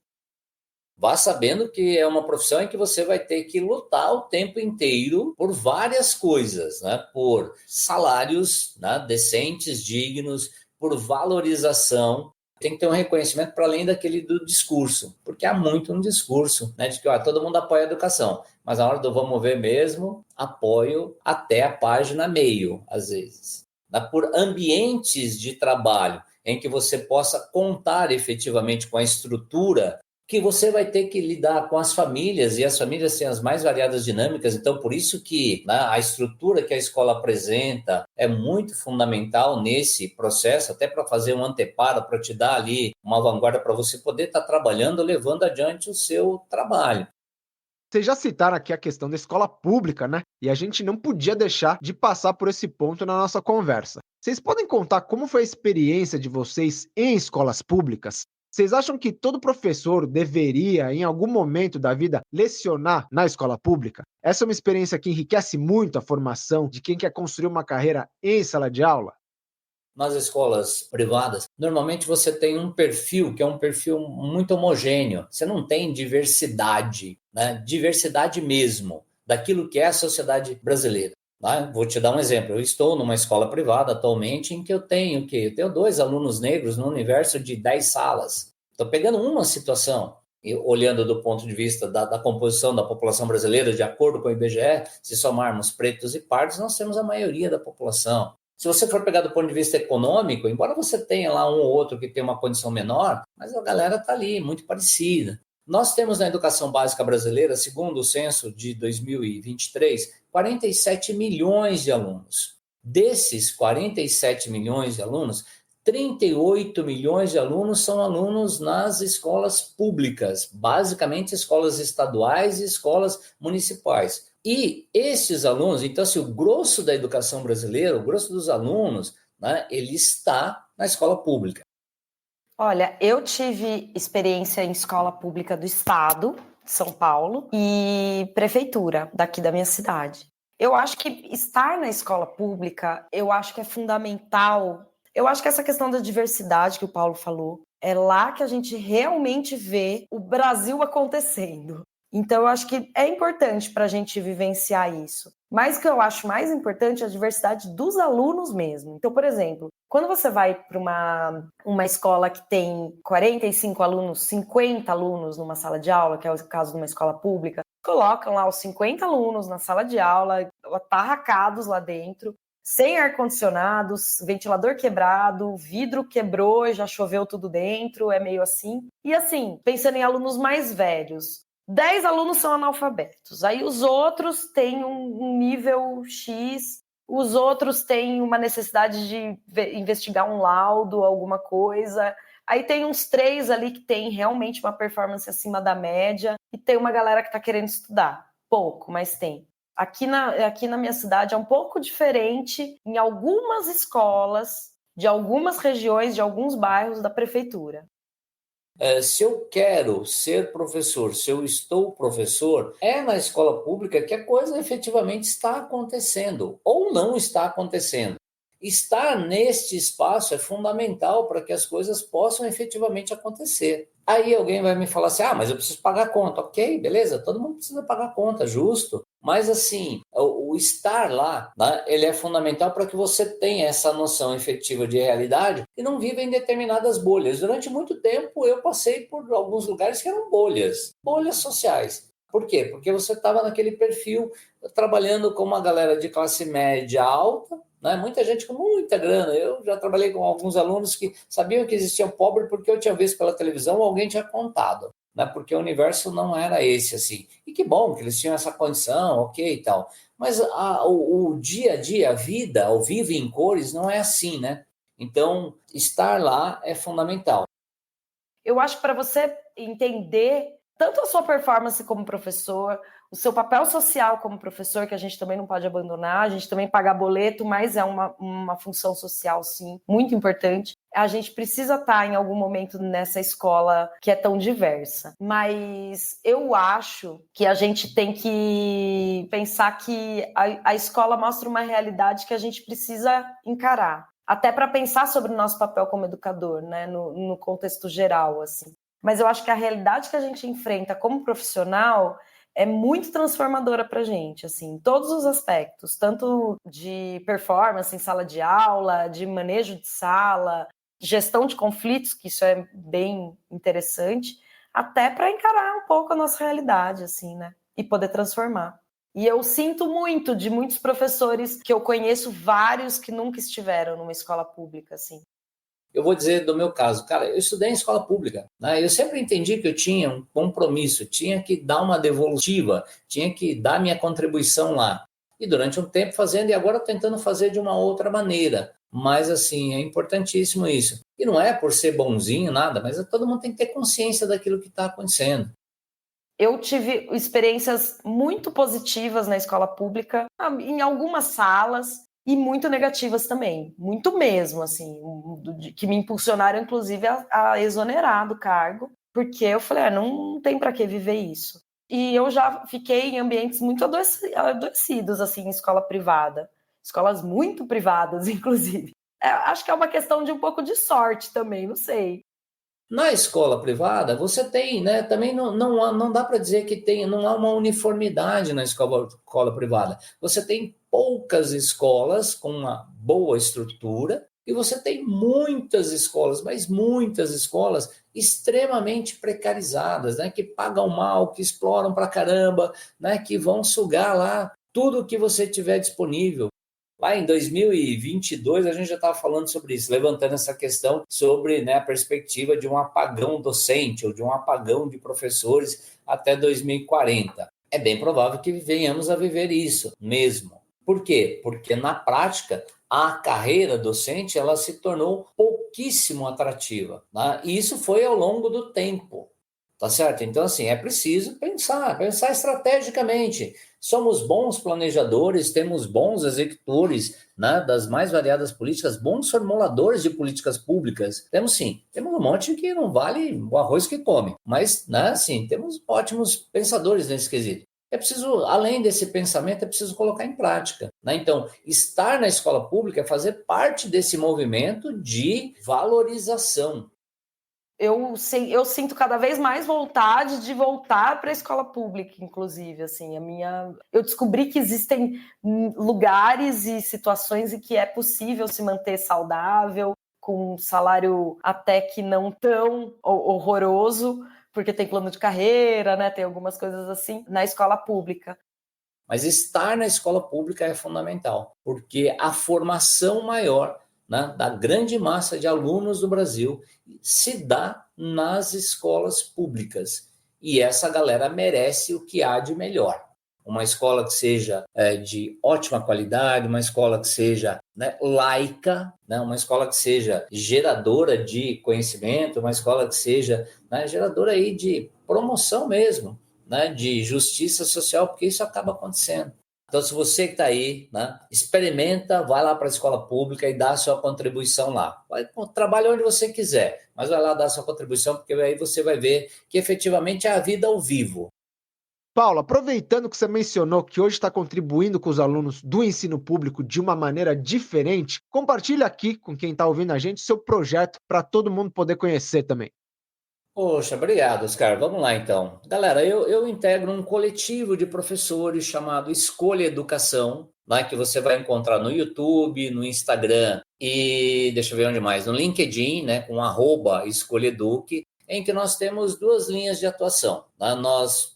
Vá sabendo que é uma profissão em que você vai ter que lutar o tempo inteiro por várias coisas, né? Por salários, né, decentes, dignos, por valorização. Tem que ter um reconhecimento para além daquele do discurso, porque há muito um discurso, né, de que todo mundo apoia a educação, mas na hora do vamos ver mesmo, apoio até a página meio, às vezes. Né? Por ambientes de trabalho em que você possa contar efetivamente com a estrutura que você vai ter que lidar com as famílias, e as famílias têm as mais variadas dinâmicas, então por isso que, né, a estrutura que a escola apresenta é muito fundamental nesse processo, até para fazer um anteparo, para te dar ali uma vanguarda para você poder estar trabalhando, levando adiante o seu trabalho. Vocês já citaram aqui a questão da escola pública, né? E a gente não podia deixar de passar por esse ponto na nossa conversa. Vocês podem contar como foi a experiência de vocês em escolas públicas? Vocês acham que todo professor deveria, em algum momento da vida, lecionar na escola pública? Essa é uma experiência que enriquece muito a formação de quem quer construir uma carreira em sala de aula? Nas escolas privadas, normalmente você tem um perfil que é um perfil muito homogêneo. Você não tem diversidade, né? Diversidade mesmo, daquilo que é a sociedade brasileira. Né? Vou te dar um exemplo. Eu estou numa escola privada atualmente em que eu tenho o quê? Eu tenho 2 alunos negros no universo de 10 salas. Estou pegando uma situação, e olhando do ponto de vista da composição da população brasileira, de acordo com o IBGE, se somarmos pretos e pardos, nós temos a maioria da população. Se você for pegar do ponto de vista econômico, embora você tenha lá um ou outro que tem uma condição menor, mas a galera está ali, muito parecida. Nós temos na educação básica brasileira, segundo o censo de 2023, 47 milhões de alunos. Desses 47 milhões de alunos, 38 milhões de alunos são alunos nas escolas públicas, basicamente escolas estaduais e escolas municipais. E esses alunos, então, assim, o grosso da educação brasileira, o grosso dos alunos, né, ele está na escola pública. Olha, eu tive experiência em escola pública do estado de São Paulo e prefeitura daqui da minha cidade. Eu acho que estar na escola pública, eu acho que é fundamental. Eu acho que essa questão da diversidade que o Paulo falou, é lá que a gente realmente vê o Brasil acontecendo. Então, eu acho que é importante para a gente vivenciar isso. Mas o que eu acho mais importante é a diversidade dos alunos mesmo. Então, por exemplo, quando você vai para uma escola que tem 45 alunos, 50 alunos numa sala de aula, que é o caso de uma escola pública, colocam lá os 50 alunos na sala de aula, atarracados lá dentro, sem ar-condicionado, ventilador quebrado, vidro quebrou e já choveu tudo dentro, é meio assim. E assim, pensando em alunos mais velhos, 10 alunos são analfabetos, aí os outros têm um nível X, os outros têm uma necessidade de investigar um laudo, alguma coisa, aí tem uns 3 ali que tem realmente uma performance acima da média, e tem uma galera que está querendo estudar, pouco, mas tem. Aqui na minha cidade é um pouco diferente em algumas escolas, de algumas regiões, de alguns bairros da prefeitura. Se eu quero ser professor, se eu estou professor, é na escola pública que a coisa efetivamente está acontecendo, ou não está acontecendo. Estar neste espaço é fundamental para que as coisas possam efetivamente acontecer. Aí alguém vai me falar assim, mas eu preciso pagar a conta. Ok, beleza, todo mundo precisa pagar a conta, justo. Mas assim, o estar lá, né, ele é fundamental para que você tenha essa noção efetiva de realidade e não viva em determinadas bolhas. Durante muito tempo eu passei por alguns lugares que eram bolhas sociais. Por quê? Porque você estava naquele perfil trabalhando com uma galera de classe média alta, né? Muita gente com muita grana. Eu já trabalhei com alguns alunos que sabiam que existia um pobre porque eu tinha visto pela televisão ou alguém tinha contado, né? Porque o universo não era esse, assim. E que bom que eles tinham essa condição, ok e tal. Mas o dia a dia, a vida, ao vivo em cores, não é assim, né? Então, estar lá é fundamental. Eu acho que para você entender tanto a sua performance como professor, o seu papel social como professor, que a gente também não pode abandonar, a gente também paga boleto, mas é uma função social, sim, muito importante. A gente precisa estar em algum momento nessa escola que é tão diversa. Mas eu acho que a gente tem que pensar que a escola mostra uma realidade que a gente precisa encarar. Até para pensar sobre o nosso papel como educador, né, no contexto geral, assim. Mas eu acho que a realidade que a gente enfrenta como profissional é muito transformadora para a gente, assim, em todos os aspectos, tanto de performance em sala de aula, de manejo de sala, gestão de conflitos, que isso é bem interessante, até para encarar um pouco a nossa realidade, assim, né, e poder transformar. E eu sinto muito de muitos professores que eu conheço, vários que nunca estiveram numa escola pública, assim. Eu vou dizer do meu caso, cara, eu estudei em escola pública, né? Eu sempre entendi que eu tinha um compromisso, tinha que dar uma devolutiva, tinha que dar minha contribuição lá. E durante um tempo fazendo, e agora tentando fazer de uma outra maneira. Mas, assim, é importantíssimo isso. E não é por ser bonzinho, nada, mas todo mundo tem que ter consciência daquilo que está acontecendo. Eu tive experiências muito positivas na escola pública, em algumas salas, e muito negativas também, muito mesmo, assim, que me impulsionaram, inclusive, a exonerar do cargo, porque eu falei, não tem para que viver isso. E eu já fiquei em ambientes muito adoecidos, assim, em escola privada, escolas muito privadas, inclusive. Acho que é uma questão de um pouco de sorte também, não sei. Na escola privada, você tem, né? Também não dá para dizer que não há uma uniformidade na escola privada. Você tem poucas escolas com uma boa estrutura e você tem muitas escolas, mas muitas escolas extremamente precarizadas, né? Que pagam mal, que exploram pra caramba, né? Que vão sugar lá tudo que você tiver disponível. Lá em 2022, a gente já estava falando sobre isso, levantando essa questão sobre, né, a perspectiva de um apagão docente ou de um apagão de professores até 2040. É bem provável que venhamos a viver isso mesmo. Por quê? Porque, na prática, a carreira docente ela se tornou pouquíssimo atrativa, né? E isso foi ao longo do tempo. Tá certo? Então, assim, é preciso pensar estrategicamente. Somos bons planejadores, temos bons executores, né, das mais variadas políticas, bons formuladores de políticas públicas. Temos sim, temos um monte que não vale o arroz que come, mas, né, assim, temos ótimos pensadores nesse quesito. É preciso, além desse pensamento, é preciso colocar em prática, né? Então, estar na escola pública é fazer parte desse movimento de valorização. Eu sinto cada vez mais vontade de voltar para a escola pública, inclusive, assim, eu descobri que existem lugares e situações em que é possível se manter saudável, com um salário até que não tão horroroso, porque tem plano de carreira, né, tem algumas coisas assim, na escola pública. Mas estar na escola pública é fundamental, porque a formação maior, né, da grande massa de alunos do Brasil se dá nas escolas públicas. E essa galera merece o que há de melhor. Uma escola que seja de ótima qualidade, uma escola que seja, né, laica, né, uma escola que seja geradora de conhecimento, uma escola que seja, né, geradora aí de promoção mesmo, né, de justiça social, porque isso acaba acontecendo. Então, se você que está aí, né, experimenta, vai lá para a escola pública e dá a sua contribuição lá. Trabalha onde você quiser, mas vai lá dar a sua contribuição, porque aí você vai ver que efetivamente é a vida ao vivo. Paulo, aproveitando que você mencionou que hoje está contribuindo com os alunos do ensino público de uma maneira diferente, compartilha aqui com quem está ouvindo a gente seu projeto para todo mundo poder conhecer também. Poxa, obrigado, Oscar. Vamos lá, então. Galera, eu integro um coletivo de professores chamado Escolha Educação, né, que você vai encontrar no YouTube, no Instagram e deixa eu ver onde mais, no LinkedIn, né, com @escolheduque, em que nós temos duas linhas de atuação. Né? Nós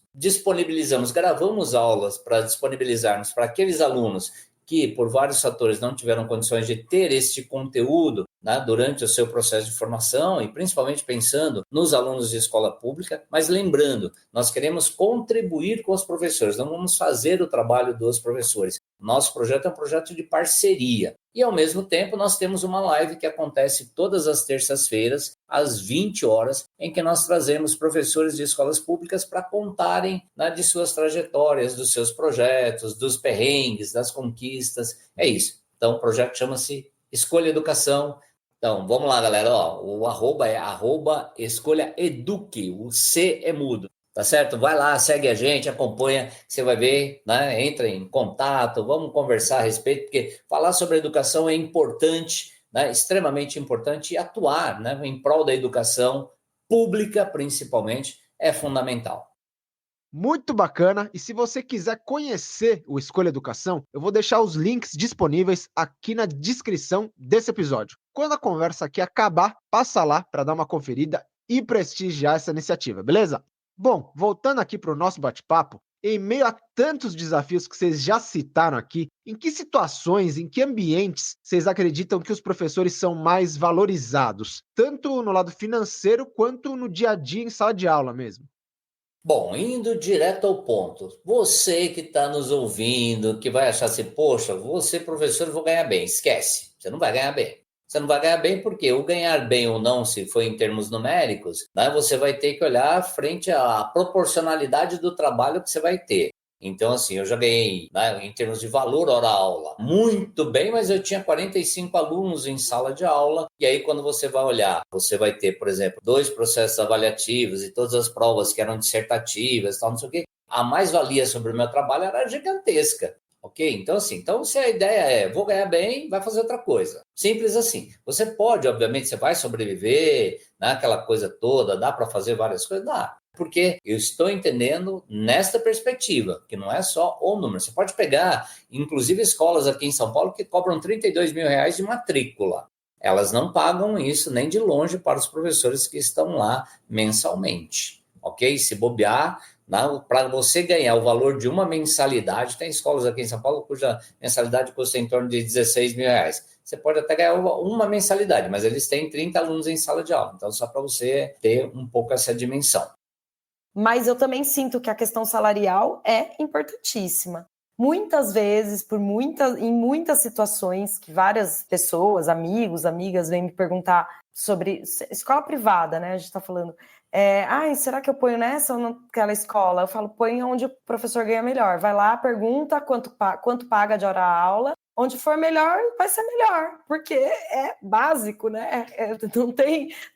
gravamos aulas para disponibilizarmos para aqueles alunos que, por vários fatores, não tiveram condições de ter este conteúdo né, durante o seu processo de formação e principalmente pensando nos alunos de escola pública, mas lembrando, nós queremos contribuir com os professores, não vamos fazer o trabalho dos professores. Nosso projeto é um projeto de parceria. E, ao mesmo tempo, nós temos uma live que acontece todas as terças-feiras, às 20 horas, em que nós trazemos professores de escolas públicas para contarem, né, de suas trajetórias, dos seus projetos, dos perrengues, das conquistas. É isso. Então, o projeto chama-se Escolha Educação. Então, vamos lá, galera. Ó, o arroba é @escolhaeduque. O C é mudo. Tá certo? Vai lá, segue a gente, acompanha, você vai ver, né? Entra em contato, vamos conversar a respeito, porque falar sobre educação é importante, né? Extremamente importante, e atuar, né, em prol da educação pública, principalmente, é fundamental. Muito bacana. E se você quiser conhecer o Escolha Educação, eu vou deixar os links disponíveis aqui na descrição desse episódio. Quando a conversa aqui acabar, passa lá para dar uma conferida e prestigiar essa iniciativa, beleza? Bom, voltando aqui para o nosso bate-papo, em meio a tantos desafios que vocês já citaram aqui, em que situações, em que ambientes vocês acreditam que os professores são mais valorizados, tanto no lado financeiro quanto no dia a dia em sala de aula mesmo? Bom, indo direto ao ponto, você que está nos ouvindo, que vai achar assim, poxa, você professor, eu vou ganhar bem. Esquece, você não vai ganhar bem. Você não vai ganhar bem porque o ganhar bem ou não, se for em termos numéricos, né, você vai ter que olhar frente à proporcionalidade do trabalho que você vai ter. Então, assim, eu já ganhei, né, em termos de valor hora-aula, muito bem, mas eu tinha 45 alunos em sala de aula, e aí quando você vai olhar, você vai ter, por exemplo, 2 processos avaliativos e todas as provas que eram dissertativas, tal, não sei o quê. A mais-valia sobre o meu trabalho era gigantesca. Ok? Então, assim, então se a ideia é, vou ganhar bem, vai fazer outra coisa. Simples assim. Você pode, obviamente, você vai sobreviver, né, aquela coisa toda, dá para fazer várias coisas? Dá. Porque eu estou entendendo nesta perspectiva, que não é só o número. Você pode pegar, inclusive, escolas aqui em São Paulo que cobram R$ 32 mil de matrícula. Elas não pagam isso nem de longe para os professores que estão lá mensalmente. Ok? Se bobear, para você ganhar o valor de uma mensalidade, tem escolas aqui em São Paulo cuja mensalidade custa em torno de R$ 16 mil. Você pode até ganhar uma mensalidade, mas eles têm 30 alunos em sala de aula. Então, só para você ter um pouco essa dimensão. Mas eu também sinto que a questão salarial é importantíssima. Muitas vezes, em muitas situações, que várias pessoas, amigos, amigas, vêm me perguntar sobre escola privada, né? A gente está falando, será que eu ponho nessa ou naquela escola? Eu falo, põe onde o professor ganha melhor. Vai lá, pergunta quanto paga de hora-aula. Onde for melhor, vai ser melhor, porque é básico, né?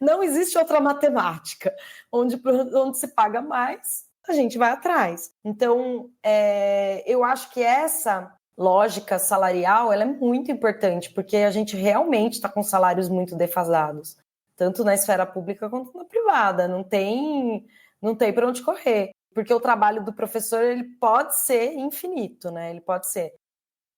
Não existe outra matemática. Onde se paga mais, a gente vai atrás. Então, eu acho que essa lógica salarial ela é muito importante, porque a gente realmente está com salários muito defasados, tanto na esfera pública quanto na privada. Não tem para onde correr, porque o trabalho do professor ele pode ser infinito, né? Ele pode ser.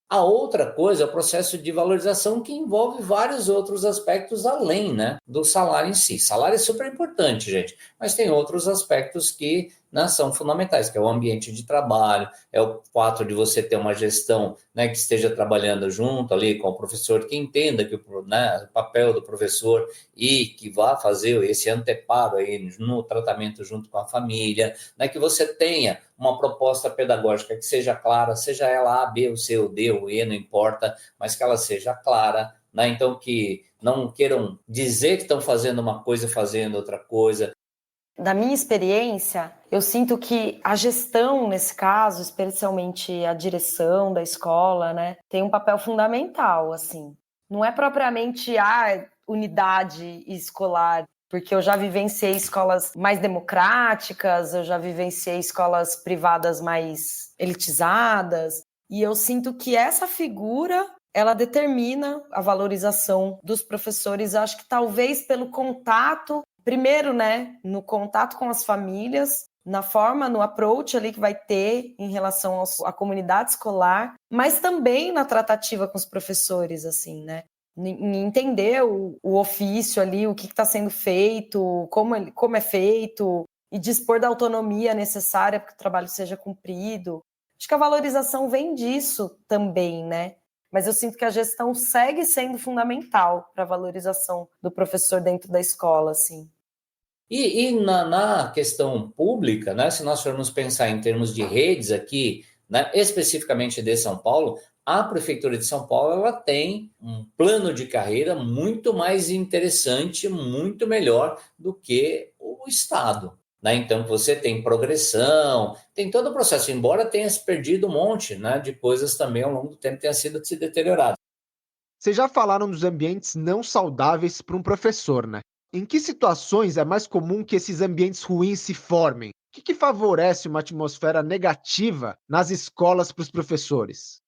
A outra coisa é o processo de valorização que envolve vários outros aspectos além, né, do salário em si. Salário é super importante, gente, mas tem outros aspectos que, né, são fundamentais, que é o ambiente de trabalho, é o fato de você ter uma gestão, né, que esteja trabalhando junto ali com o professor, que entenda que o papel do professor e que vá fazer esse anteparo aí no tratamento junto com a família, né, que você tenha uma proposta pedagógica que seja clara, seja ela A, B, ou C, ou D, ou E, não importa, mas que ela seja clara, né? Então que não queiram dizer que estão fazendo uma coisa e fazendo outra coisa. Da minha experiência, eu sinto que a gestão, nesse caso, especialmente a direção da escola, né, tem um papel fundamental, assim. Não é propriamente a unidade escolar, porque eu já vivenciei escolas mais democráticas, eu já vivenciei escolas privadas mais elitizadas, e eu sinto que essa figura, ela determina a valorização dos professores, acho que talvez pelo contato, primeiro, né, no contato com as famílias, na forma, no approach ali que vai ter em relação à comunidade escolar, mas também na tratativa com os professores, assim, né? Em entender o ofício ali, o que está sendo feito, como é feito, e dispor da autonomia necessária para que o trabalho seja cumprido. Acho que a valorização vem disso também, né? mas eu sinto que a gestão segue sendo fundamental para a valorização do professor dentro da escola, assim. E na questão pública, né, se nós formos pensar em termos de redes aqui, né, especificamente de São Paulo, a Prefeitura de São Paulo ela tem um plano de carreira muito mais interessante, muito melhor do que o Estado. Né? Então, você tem progressão, tem todo o processo, embora tenha se perdido um monte, né, de coisas também ao longo do tempo tenha sido se deteriorado. Vocês já falaram dos ambientes não saudáveis para um professor, né? Em que situações é mais comum que esses ambientes ruins se formem? O que favorece uma atmosfera negativa nas escolas para os professores?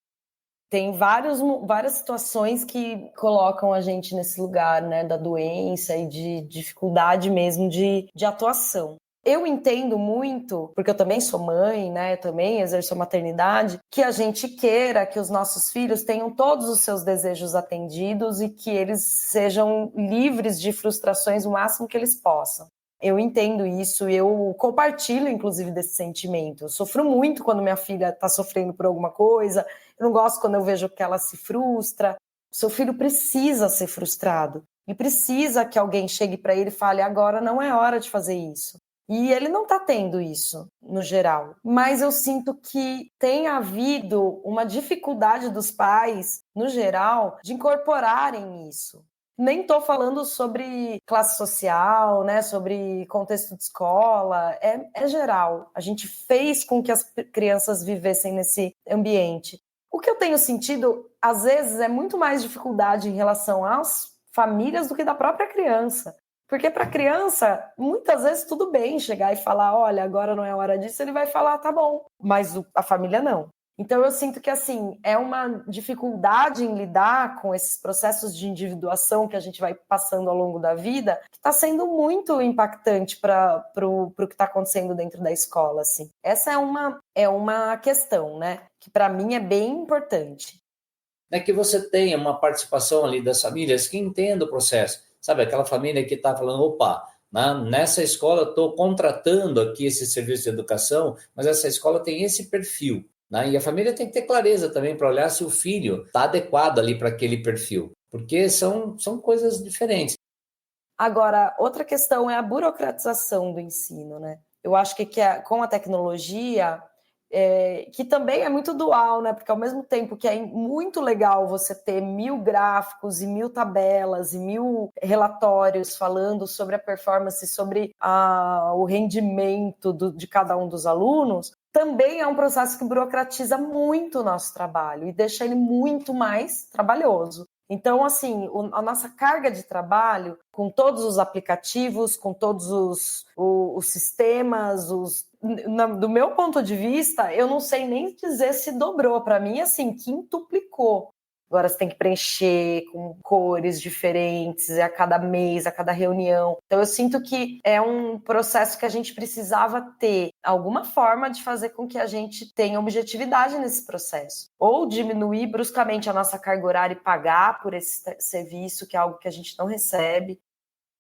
Tem várias situações que colocam a gente nesse lugar, né, da doença e de dificuldade mesmo de atuação. Eu entendo muito, porque eu também sou mãe, né, eu também exerço a maternidade, que a gente queira que os nossos filhos tenham todos os seus desejos atendidos e que eles sejam livres de frustrações o máximo que eles possam. Eu entendo isso, eu compartilho, inclusive, desse sentimento. Eu sofro muito quando minha filha está sofrendo por alguma coisa, eu não gosto quando eu vejo que ela se frustra. O seu filho precisa ser frustrado, ele precisa que alguém chegue para ele e fale, agora não é hora de fazer isso. E ele não está tendo isso, no geral. Mas eu sinto que tem havido uma dificuldade dos pais, no geral, de incorporarem isso. Nem estou falando sobre classe social, né, sobre contexto de escola, é geral. A gente fez com que as crianças vivessem nesse ambiente. O que eu tenho sentido, às vezes, é muito mais dificuldade em relação às famílias do que da própria criança. Porque para a criança, muitas vezes tudo bem chegar e falar, olha, agora não é hora disso, ele vai falar, tá bom, mas a família não. Então eu sinto que assim, é uma dificuldade em lidar com esses processos de individuação que a gente vai passando ao longo da vida, que está sendo muito impactante para o que está acontecendo dentro da escola. Assim. Essa é uma questão, né? Que para mim é bem importante. É que você tenha uma participação ali das famílias que entendam o processo. Sabe, aquela família que está falando, opa, nessa escola eu estou contratando aqui esse serviço de educação, mas essa escola tem esse perfil. Né? E a família tem que ter clareza também para olhar se o filho está adequado ali para aquele perfil, porque são coisas diferentes. Agora, outra questão é a burocratização do ensino, né? Eu acho que com a tecnologia, que também é muito dual, né? Porque ao mesmo tempo que é muito legal você ter 1000 gráficos e 1000 tabelas e 1000 relatórios falando sobre a performance, sobre o rendimento de cada um dos alunos, também é um processo que burocratiza muito o nosso trabalho e deixa ele muito mais trabalhoso. Então, assim, a nossa carga de trabalho, com todos os aplicativos, com todos os sistemas, do meu ponto de vista, eu não sei nem dizer se dobrou. Para mim, assim, quintuplicou. Agora você tem que preencher com cores diferentes a cada mês, a cada reunião. Então eu sinto que é um processo que a gente precisava ter alguma forma de fazer com que a gente tenha objetividade nesse processo. Ou diminuir bruscamente a nossa carga horária e pagar por esse serviço, que é algo que a gente não recebe.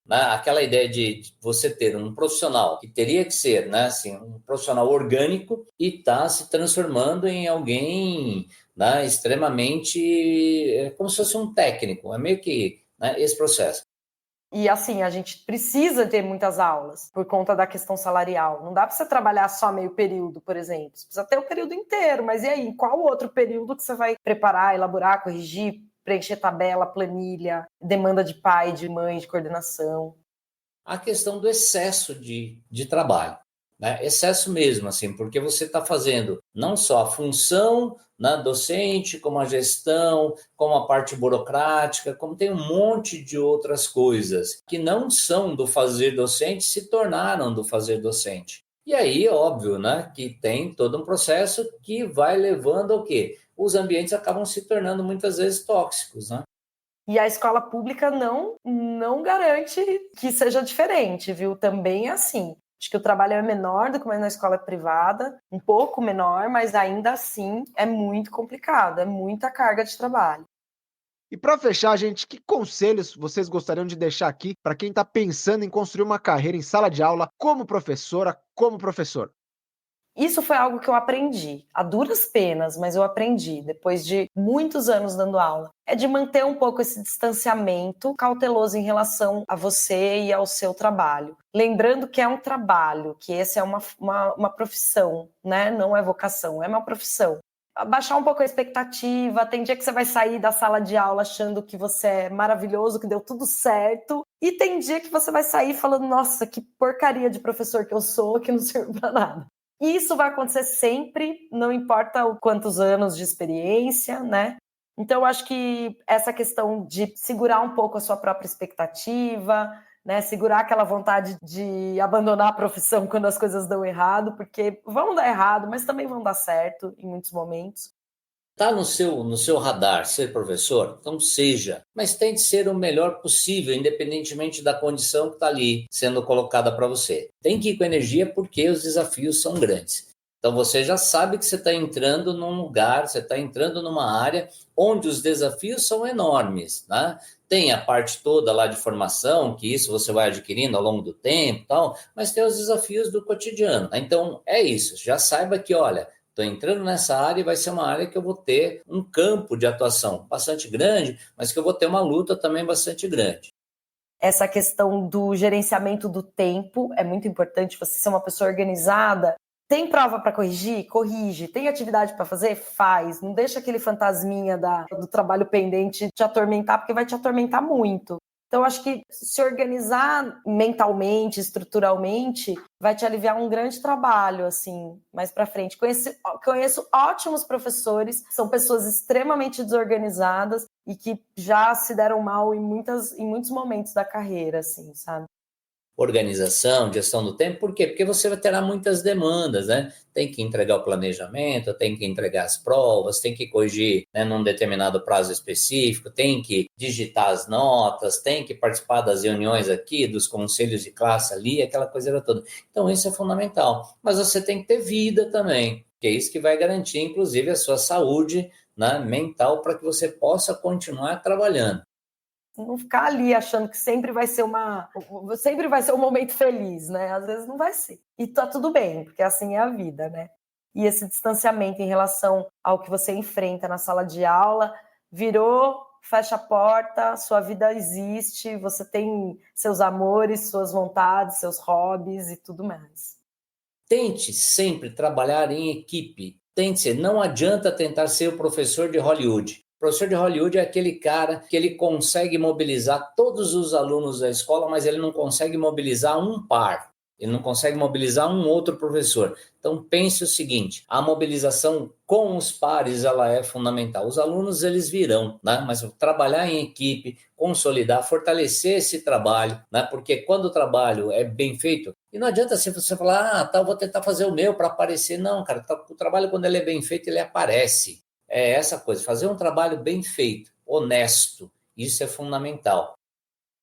Aquela ideia de você ter um profissional que teria que ser, né, assim, um profissional orgânico e está se transformando em alguém, né, extremamente, como se fosse um técnico, é meio que, né, esse processo. E assim, a gente precisa ter muitas aulas por conta da questão salarial. Não dá para você trabalhar só meio período, por exemplo. Você precisa ter o período inteiro, mas e aí? Qual outro período que você vai preparar, elaborar, corrigir, preencher tabela, planilha, demanda de pai, de mãe, de coordenação? A questão do excesso de trabalho, né? Excesso mesmo, assim, porque você está fazendo não só a função, né, docente, como a gestão, como a parte burocrática, como tem um monte de outras coisas que não são do fazer docente, se tornaram do fazer docente. E aí, óbvio, né, que tem todo um processo que vai levando ao quê? Os ambientes acabam se tornando muitas vezes tóxicos, né? E a escola pública não garante que seja diferente, viu? Também é assim. Acho que o trabalho é menor do que na escola privada, um pouco menor, mas ainda assim é muito complicado, é muita carga de trabalho. E para fechar, gente, que conselhos vocês gostariam de deixar aqui para quem está pensando em construir uma carreira em sala de aula como professora, como professor? Isso foi algo que eu aprendi, a duras penas, mas eu aprendi depois de muitos anos dando aula. É de manter um pouco esse distanciamento cauteloso em relação a você e ao seu trabalho. Lembrando que é um trabalho, que esse é uma profissão, né? Não é vocação, é uma profissão. Abaixar um pouco a expectativa, tem dia que você vai sair da sala de aula achando que você é maravilhoso, que deu tudo certo, e tem dia que você vai sair falando, nossa, que porcaria de professor que eu sou, que não serve para nada. E isso vai acontecer sempre, não importa quantos anos de experiência, né? Então, eu acho que essa questão de segurar um pouco a sua própria expectativa, né? Segurar aquela vontade de abandonar a profissão quando as coisas dão errado, porque vão dar errado, mas também vão dar certo em muitos momentos. Está no seu radar ser professor? Então seja, mas tente ser o melhor possível, independentemente da condição que está ali sendo colocada para você. Tem que ir com energia porque os desafios são grandes. Então você já sabe que você está entrando num lugar, você está entrando numa área onde os desafios são enormes, né? Tem a parte toda lá de formação, que isso você vai adquirindo ao longo do tempo e tal, mas tem os desafios do cotidiano. Então é isso, já saiba que, olha, estou entrando nessa área e vai ser uma área que eu vou ter um campo de atuação bastante grande, mas que eu vou ter uma luta também bastante grande. Essa questão do gerenciamento do tempo é muito importante, você ser uma pessoa organizada. Tem prova para corrigir? Corrige. Tem atividade para fazer? Faz. Não deixa aquele fantasminha do trabalho pendente te atormentar, porque vai te atormentar muito. Então, acho que se organizar mentalmente, estruturalmente, vai te aliviar um grande trabalho, assim, mais para frente. Conheço ótimos professores, são pessoas extremamente desorganizadas e que já se deram mal em muitos momentos da carreira, assim, sabe? Organização, gestão do tempo, por quê? Porque você terá muitas demandas, né? Tem que entregar o planejamento, tem que entregar as provas, tem que corrigir, né, num determinado prazo específico, tem que digitar as notas, tem que participar das reuniões aqui, dos conselhos de classe ali, aquela coisa toda. Então isso é fundamental. Mas você tem que ter vida também, que é isso que vai garantir, inclusive, a sua saúde, né, mental, para que você possa continuar trabalhando. Não ficar ali achando que sempre vai ser um momento feliz, né? Às vezes não vai ser. E tá tudo bem, porque assim é a vida, né? E esse distanciamento em relação ao que você enfrenta na sala de aula, virou, fecha a porta, sua vida existe, você tem seus amores, suas vontades, seus hobbies e tudo mais. Tente sempre trabalhar em equipe. Não adianta tentar ser o professor de Hollywood. O professor de Hollywood é aquele cara que ele consegue mobilizar todos os alunos da escola, mas ele não consegue mobilizar um par. Ele não consegue mobilizar um outro professor. Então pense o seguinte, a mobilização com os pares ela é fundamental. Os alunos eles virão, né? Mas trabalhar em equipe, consolidar, fortalecer esse trabalho, né? Porque quando o trabalho é bem feito, e não adianta se você falar, eu vou tentar fazer o meu para aparecer. Não, cara, o trabalho quando ele é bem feito, ele aparece. É essa coisa, fazer um trabalho bem feito, honesto, isso é fundamental.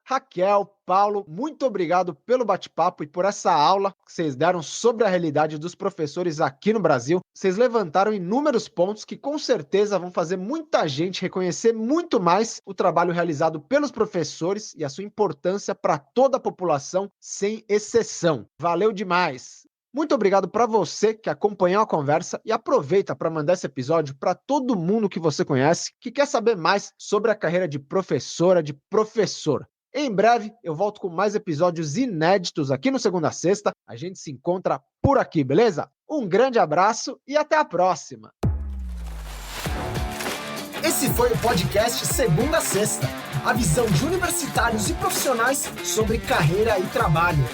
Raquel, Paulo, muito obrigado pelo bate-papo e por essa aula que vocês deram sobre a realidade dos professores aqui no Brasil. Vocês levantaram inúmeros pontos que com certeza vão fazer muita gente reconhecer muito mais o trabalho realizado pelos professores e a sua importância para toda a população, sem exceção. Valeu demais! Muito obrigado para você que acompanhou a conversa e aproveita para mandar esse episódio para todo mundo que você conhece que quer saber mais sobre a carreira de professora, de professor. Em breve eu volto com mais episódios inéditos aqui no Segunda a Sexta. A gente se encontra por aqui, beleza? Um grande abraço e até a próxima! Esse foi o podcast Segunda a Sexta, a visão de universitários e profissionais sobre carreira e trabalho.